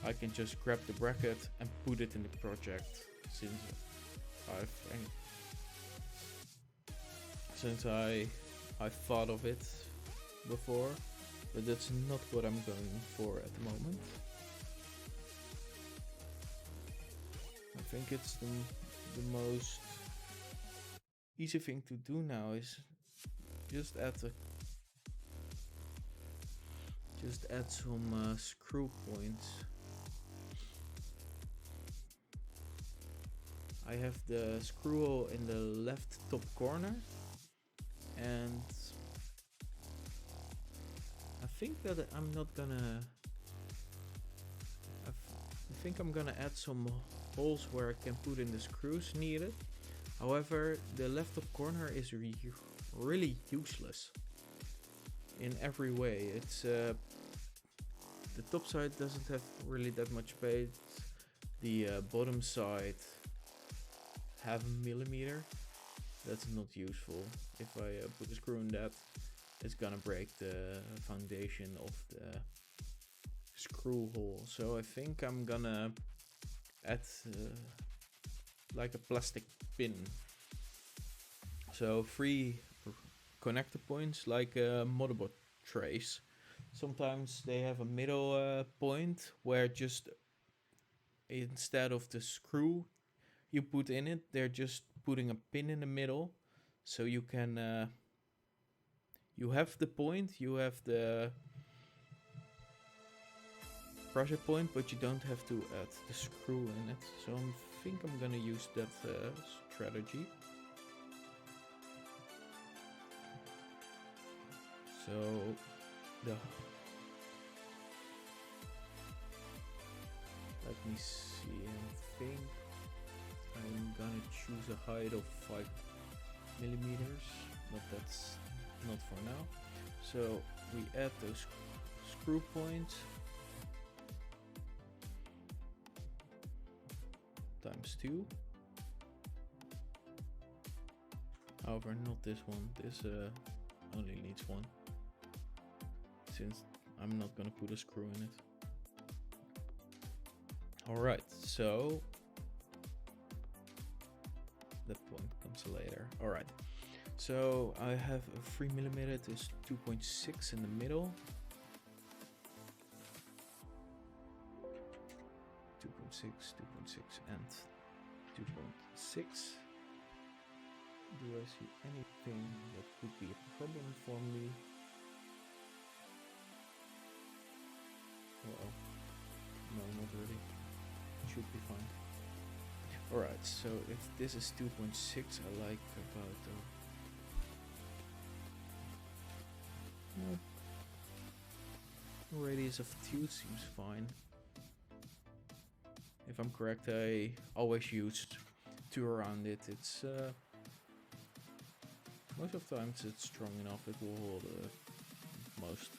Speaker 1: I can just grab the bracket and put it in the project, since I thought of it before, but that's not what I'm going for at the moment. I think it's the most easy thing to do now is just add some screw points. I have the screw hole in the left top corner, and I think that I'm not gonna, I think I'm gonna add some holes where I can put in the screws needed. However, the left top corner is really useless in every way. It's the top side doesn't have really that much space. The bottom side, 0.5 millimeter. That's not useful. If I put a screw in that, it's gonna break the foundation of the screw hole. So I think I'm gonna add like a plastic pin. So 3 connector points, like motherboard trays. Sometimes they have a middle point where just instead of the screw you put in it, they're just putting a pin in the middle, so you can You have the point, you have the pressure point, but you don't have to add the screw in it. So I think I'm gonna use that strategy. So let me see, I think I'm gonna choose a height of 5 millimeters, but that's not for now. So we add those screw points times 2. However, not this one. This only needs 1, since I'm not gonna put a screw in it. Alright, so that point comes later. Alright, so I have a 3 millimeter, is 2.6 in the middle. 2.6, 2.6, and 2.6. Do I see anything that could be a problem for me? Uh-oh. No, not really. Should be fine. Alright, so if this is 2.6, I like about the radius of 2 seems fine. If I'm correct, I always used 2 around it. It's most of the times it's strong enough, it will hold most.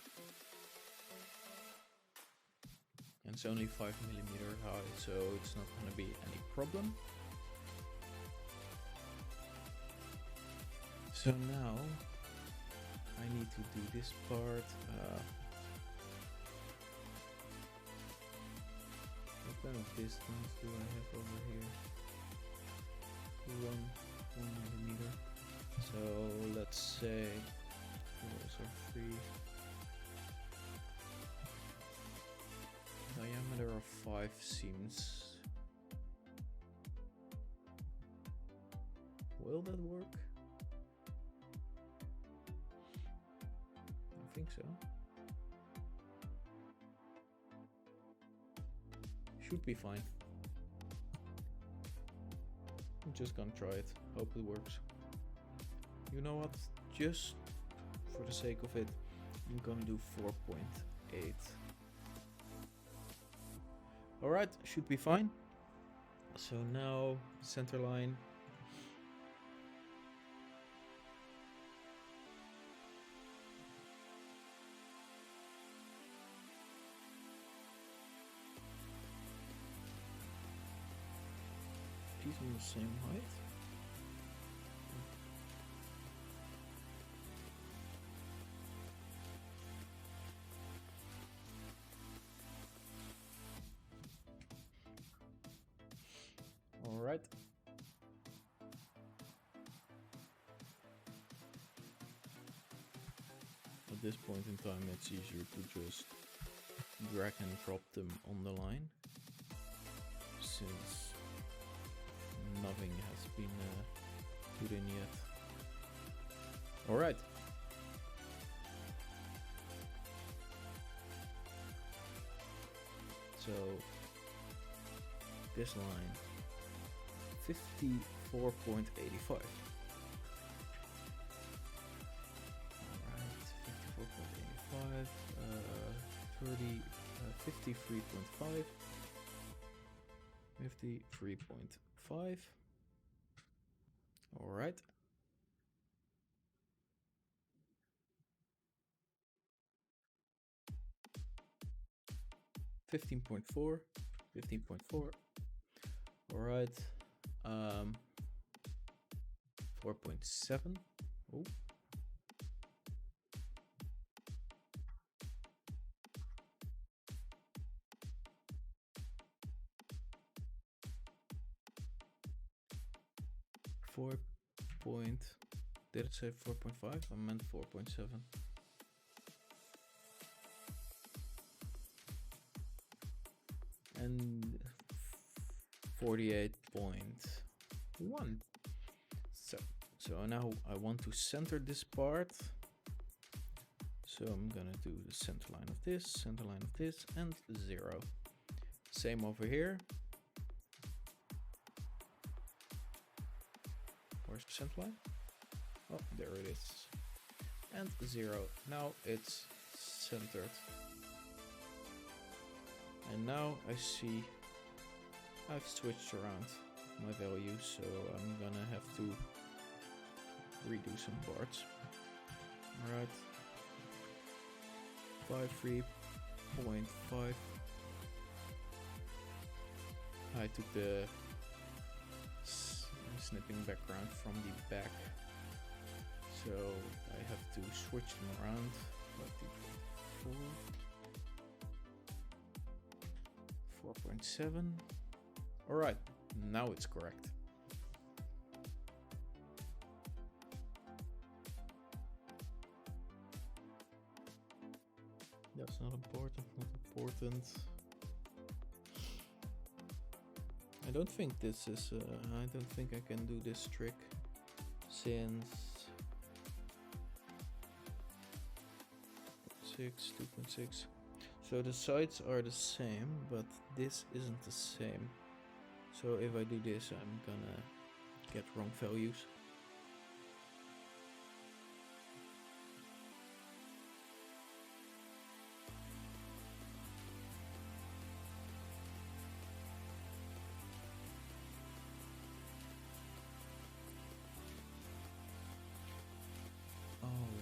Speaker 1: And it's only 5 millimeter high, so it's not gonna be any problem. So now I need to do this part. What kind of distance do I have over here? 1 millimeter. So let's say those are 3. Diameter of 5 seems. Will that work? I think so. Should be fine. I'm just gonna try it. Hope it works. You know what? Just for the sake of it, I'm gonna do 4.8. Alright, should be fine. So now center line. Piece on the same height. Alright. At this point in time, it's easier to just drag and drop them on the line, since nothing has been put in yet. Alright. So this line, 54.85. Alright, 54.85, 53.5. 53.5. All right. Fifteen point four. All right. 4.7. Oh. 4 point, did it say 4.5? I meant 4.7. And 48.1. So now I want to center this part. So I'm gonna do the center line of this, and 0. Same over here. Where's the center line? Oh, there it is. And 0. Now it's centered. And now I see I've switched around my values, so I'm gonna have to redo some parts. Alright. 53.5. I took the snipping background from the back, so I have to switch them around. 4.7. Alright, now it's correct. That's not important, not important. I don't think this is, I don't think I can do this trick since 2.6. So the sides are the same, but this isn't the same. So if I do this, I'm gonna get wrong values.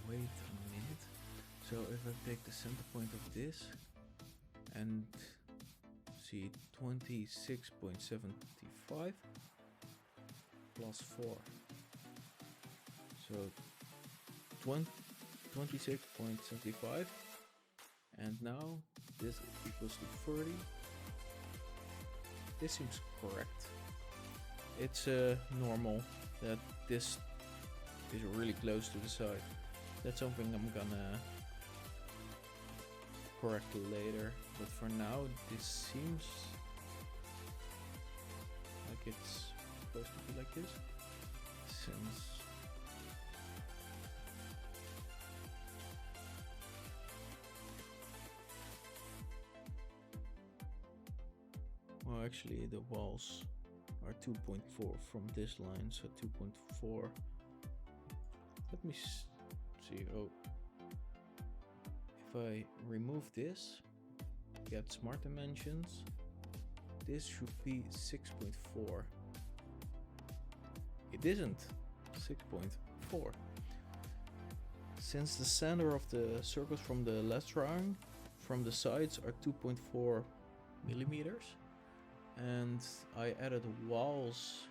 Speaker 1: Wait a minute. So if I take the center point of this and see 26.75 plus 4. So 26.75, and now this equals to 30. This seems correct. It's normal that this is really close to the side. That's something I'm gonna correct later, but for now this seems like it's supposed to be like this, since well, actually the walls are 2.4 from this line, so 2.4. Let me see. Oh, if I remove this, get smart dimensions, this should be 6.4. It isn't 6.4. Since the center of the circles from the last drawing from the sides are 2.4 millimeters, and I added walls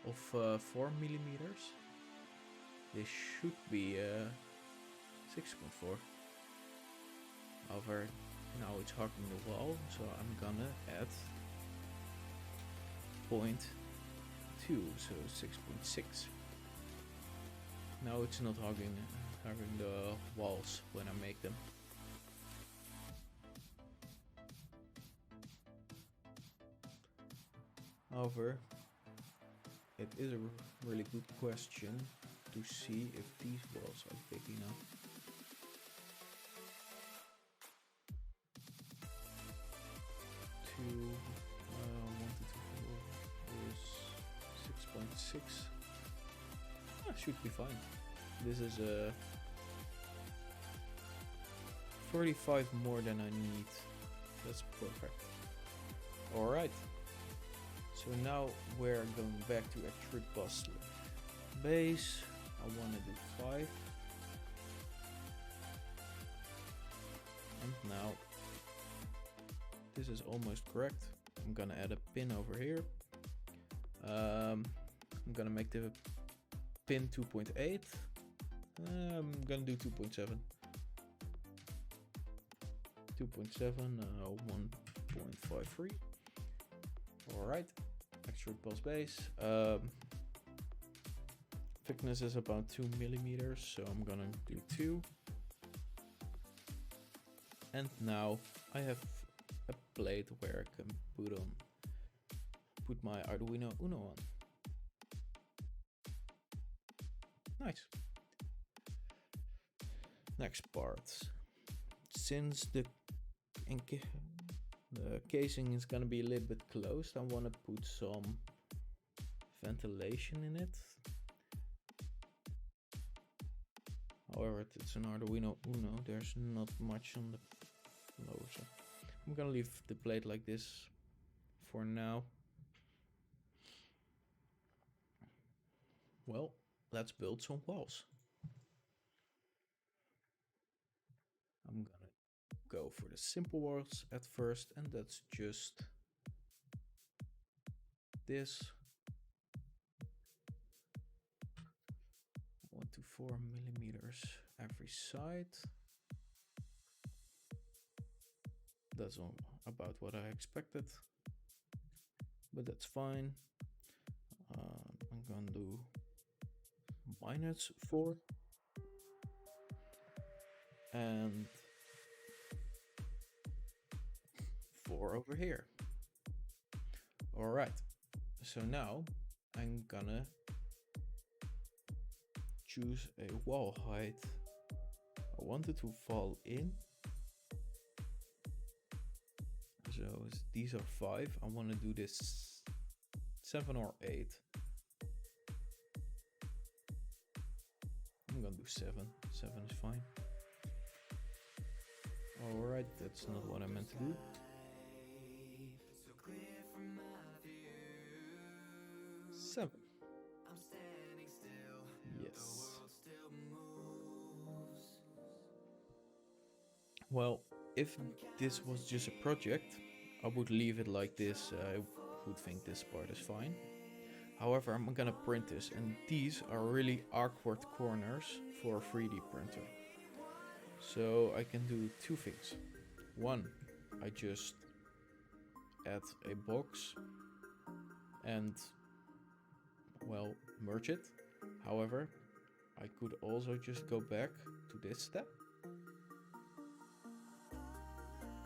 Speaker 1: of 4 millimeters, this should be 6.4. However, now it's hugging the wall, so I'm gonna add 0.2, so 6.6. Now it's not hugging the walls when I make them. However, it is a really good question to see if these walls are big enough. One, two, 3, 4 is 6.6. Should be fine. This is 45 more than I need. That's perfect. Alright. So now we're going back to extrude bus base. I want to do 5. And now this is almost correct. I'm gonna add a pin over here. I'm gonna make the pin 2.8. I'm gonna do 2.7. 1.53. Alright, extrude pulse base. Thickness is about 2 millimeters, so I'm gonna do 2. And now I have a plate where I can put my Arduino Uno on. Nice. Next part. Since the casing is gonna be a little bit closed, I want to put some ventilation in it. However, it's an Arduino Uno, there's not much on the lower side. I'm gonna leave the plate like this for now. Well, let's build some walls. I'm gonna go for the simple walls at first, and that's just this 1 to 4 millimeters every side. That's about what I expected, but that's fine. I'm gonna do -4 and 4 over here. All right, so now I'm gonna choose a wall height. I want it to fall in. So these are 5. I want to do this 7 or 8. I'm gonna do 7. 7 is fine. Alright, that's not what I meant to do. Seven. Yes. Well, if this was just a project, I would leave it like this. I would think this part is fine. However, I'm gonna print this, and these are really awkward corners for a 3D printer. So I can do 2 things. One, I just add a box and, well, merge it. However, I could also just go back to this step,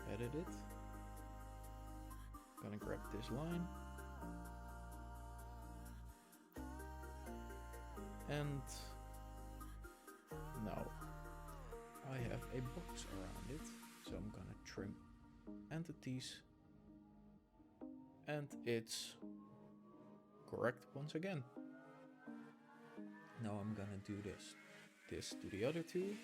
Speaker 1: edit it, gonna grab this line, and now I have a box around it, so I'm gonna trim entities, and it's correct once again. Now I'm gonna do this to the other 2.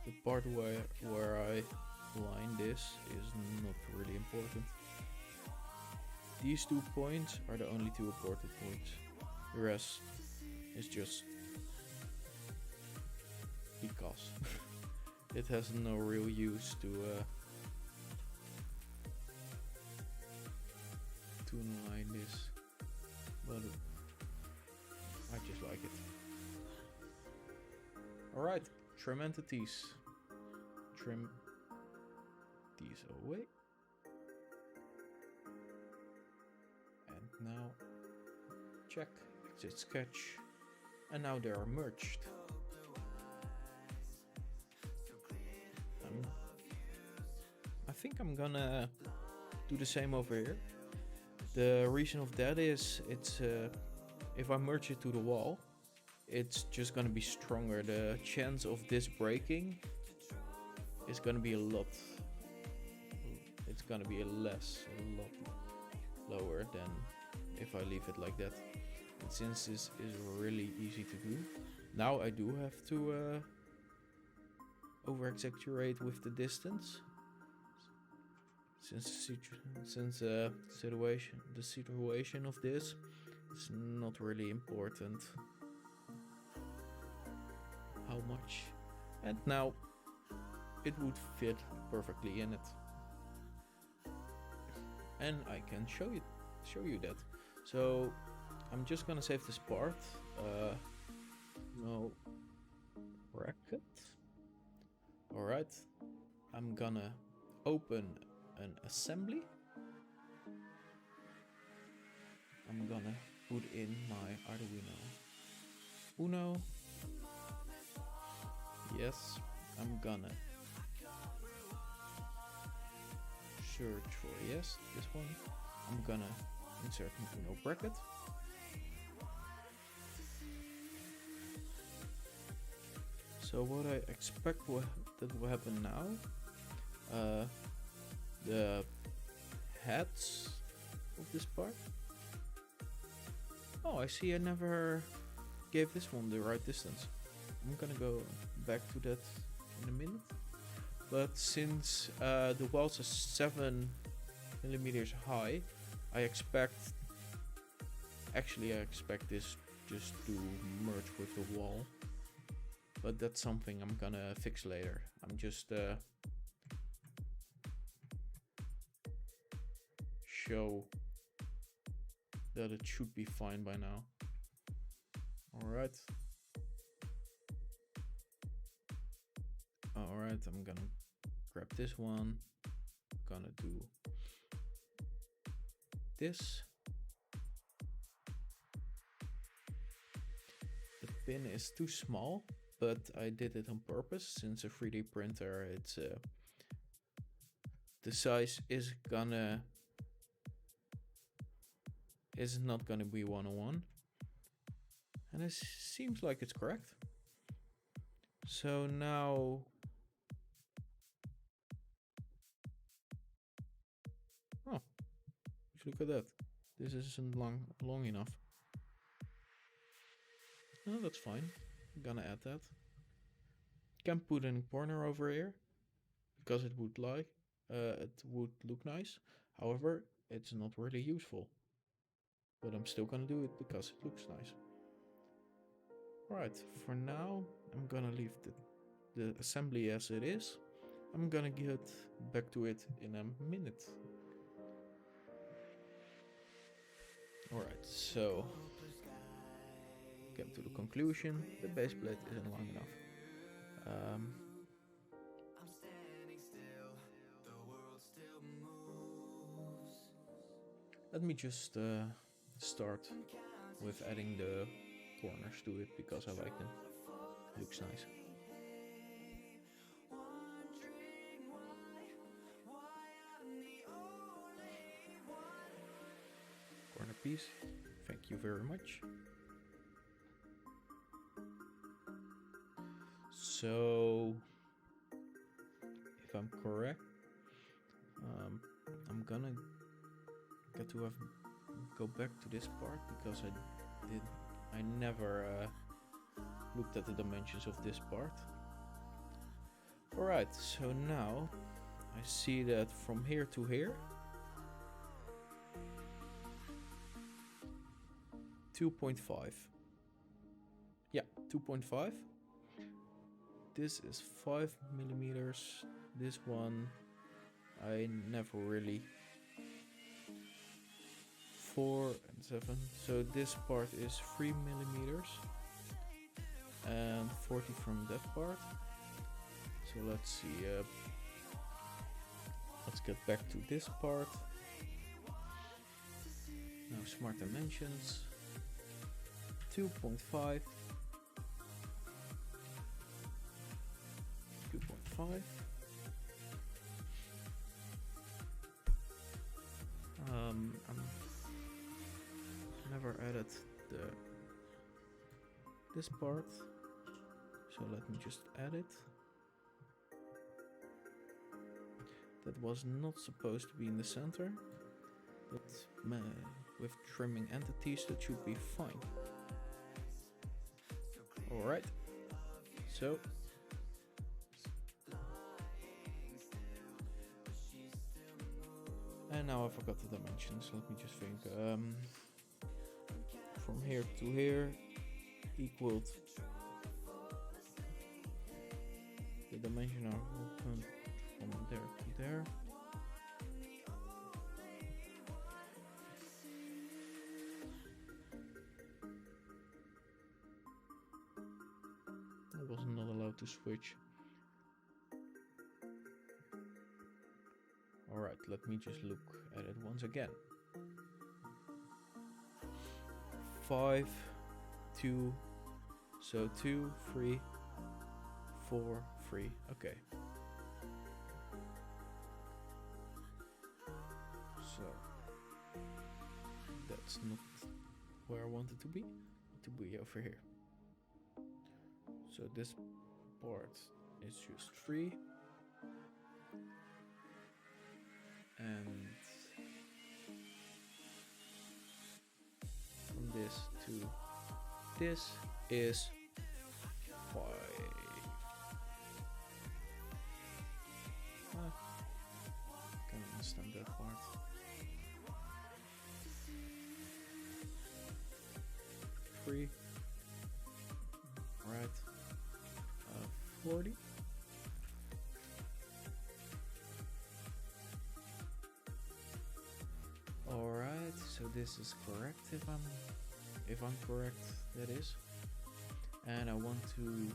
Speaker 1: The part where I line this is not really important. These 2 points are the only 2 important points. The rest is just because it has no real use to align this, but I just like it. Alright, trim entities. Trim these away. And now check, exit sketch, and now they are merged. I think I'm gonna do the same over here. The reason of that is it's if I merge it to the wall, it's just gonna be stronger. The chance of this breaking is gonna be a lot. It's gonna be a lot lower than if I leave it like that. And since this is really easy to do, now I do have to over-exaggerate with the distance. Since the situation of this is not really important how much, and now it would fit perfectly in it, and I can show you that. So I'm just gonna save this part. No bracket. All right, I'm gonna open an assembly. I'm gonna put in my Arduino Uno. Yes, I'm gonna search for yes, this one. I'm gonna insert an Uno bracket. So what I expect that will happen now, the heads of this part. Oh, I see I never gave this one the right distance. I'm gonna go back to that in a minute. But since the walls are 7 millimeters high, I expect this just to merge with the wall. But that's something I'm gonna fix later. I'm just show that it should be fine by now. Alright. Alright, I'm gonna grab this one. Gonna do this. The pin is too small, but I did it on purpose since a 3D printer, it's the size is not gonna be 101, and it seems like it's correct. So now look at that. This isn't long enough. No, that's fine. I'm gonna add that. Can put in a corner over here because it would look nice. However, it's not really useful. But I'm still gonna do it because it looks nice. Alright, for now I'm gonna leave the assembly as it is. I'm gonna get back to it in a minute. Alright, so get to the conclusion. The base plate isn't long enough. Let me just start with adding the corners to it because I like them. Looks nice. Corner piece. Thank you very much. So, if I'm correct, I'm gonna get to go back to this part because I never looked at the dimensions of this part. Alright, so now I see that from here to here 2.5. Yeah, 2.5. This is 5 millimeters. This one I never really 4 and 7. So this part is 3 millimeters and 40 from that part. So let's see. Let's get back to this part. Now smart dimensions. 2.5. 2.5. Never added this part, so let me just add it. That was not supposed to be in the center, but with trimming entities that should be fine. Alright, so and now I forgot the dimensions. Let me just think. From here to here equaled the dimension are from there to there. I was not allowed to switch. Alright, let me just look at it once again. 5, 2, so 2, 3, 4, 3, okay. So, that's not where I want it to be over here. So this part is just 3. And from this to this is 5. Can understand that part. 3. Right. 40. Alright, so this is correct if I'm correct, that is. And I want to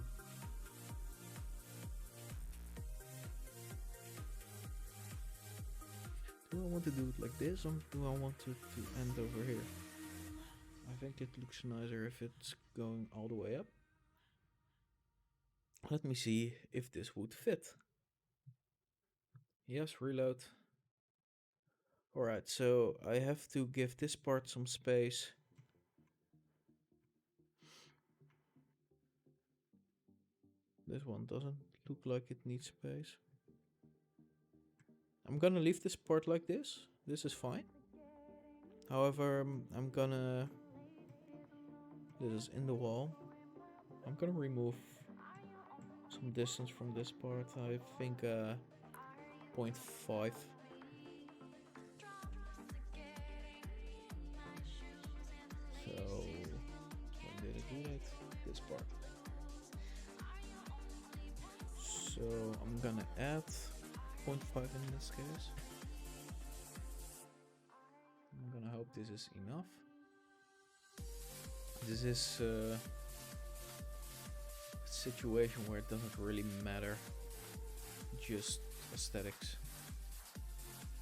Speaker 1: do I want to do it like this, or do I want it to end over here? I think it looks nicer if it's going all the way up. Let me see if this would fit. Yes, reload. Alright, so I have to give this part some space. This one doesn't look like it needs space. I'm gonna leave this part like this. This is fine. However, I'm gonna... This is in the wall. I'm gonna remove some distance from this part. I think 0.5. So, when did I do that? This part. So, I'm gonna add 0.5 in this case. I'm gonna hope this is enough. This is a situation where it doesn't really matter, just aesthetics.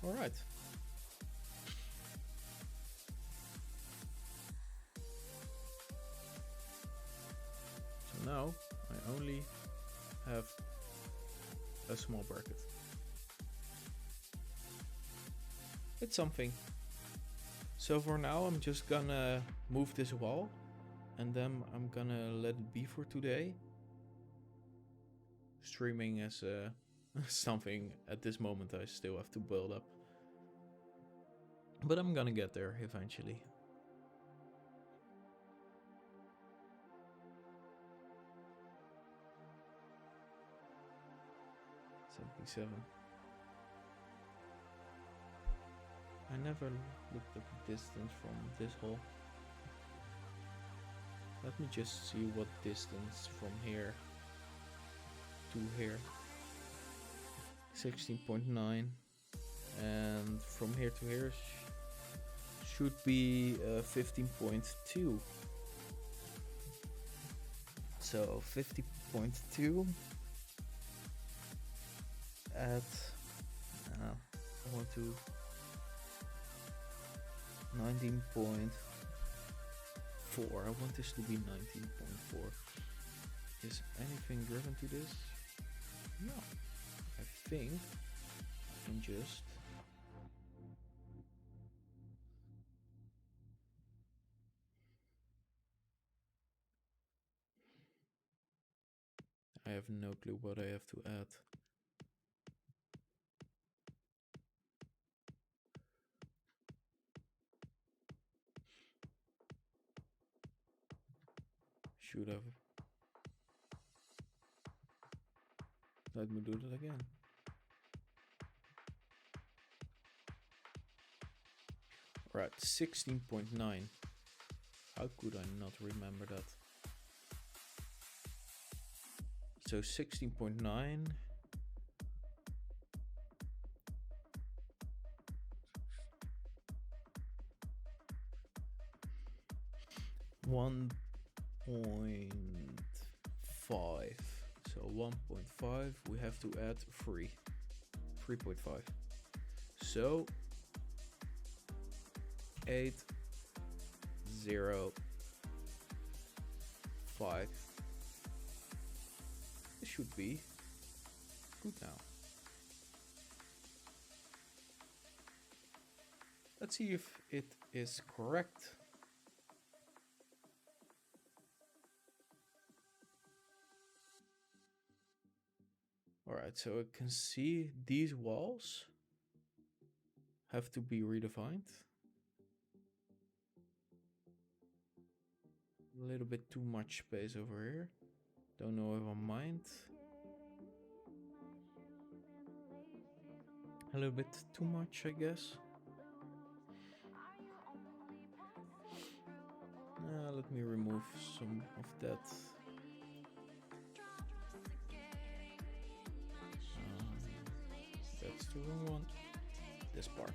Speaker 1: Alright. So now I only have a small bracket. It's something. So for now I'm just gonna move this wall, and then I'm gonna let it be for today. Streaming as something at this moment I still have to build up. But I'm gonna get there eventually. $77. I never looked at the distance from this hole. Let me just see what distance from here to here. 16.9, and from here to here should be 15.2. So 50.2 at I want to 19.4. I want this to be 19.4. Is anything driven to this? No. I think I can just I have no clue what I have to add. Should have. Let me do that again. Right, 16.9. How could I not remember that? So 16.9. 1.5. So 1.5, we have to add 3. 3.5. So 8, 0, 5. This should be good now. Let's see if it is correct. Alright, so I can see these walls have to be redefined. A little bit too much space over here. Don't know if I mind. A little bit too much, I guess. Let me remove some of that. That's the wrong one. This part.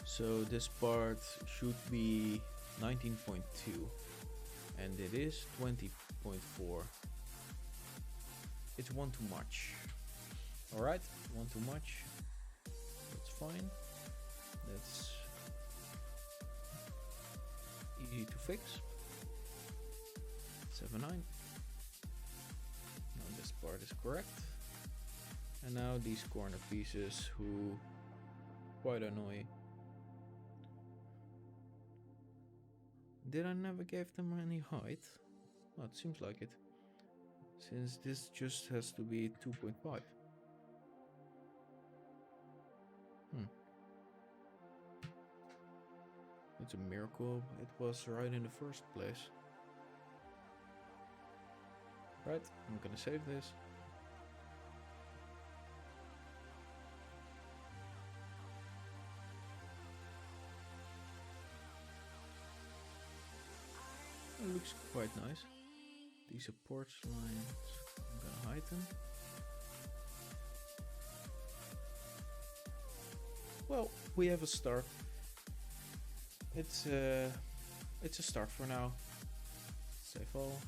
Speaker 1: So this part should be 19.2 and it is 20.4. It's one too much. Alright, one too much. That's fine. That's easy to fix. 7.9. Now this part is correct. And now these corner pieces who quite annoy. Did I never give them any height? Well, it seems like it. Since this just has to be 2.5. It's a miracle it was right in the first place. Right, I'm gonna save this. It looks quite nice. These support lines, I'm gonna hide them. Well, we have a start. It's a start for now. Save all.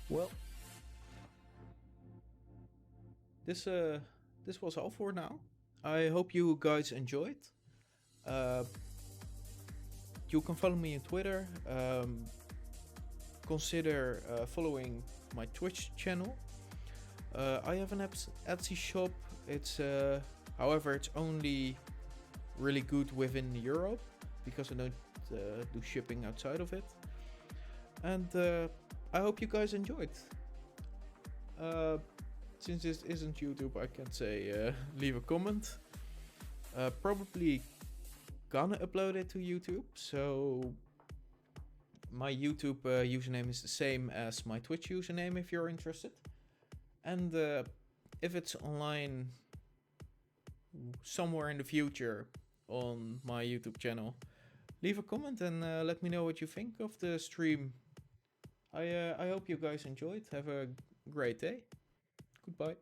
Speaker 1: Well, this was all for now. I hope you guys enjoyed. You can follow me on Twitter. Consider following my Twitch channel. I have an Etsy shop. It's however, it's only really good within Europe because I don't do shipping outside of it. And I hope you guys enjoyed. Since this isn't YouTube, I can say leave a comment. Probably gonna upload it to YouTube, so my YouTube username is the same as my Twitch username if you're interested. And if it's online somewhere in the future on my YouTube channel, leave a comment and let me know what you think of the stream. I hope you guys enjoyed. Have a great day. Goodbye.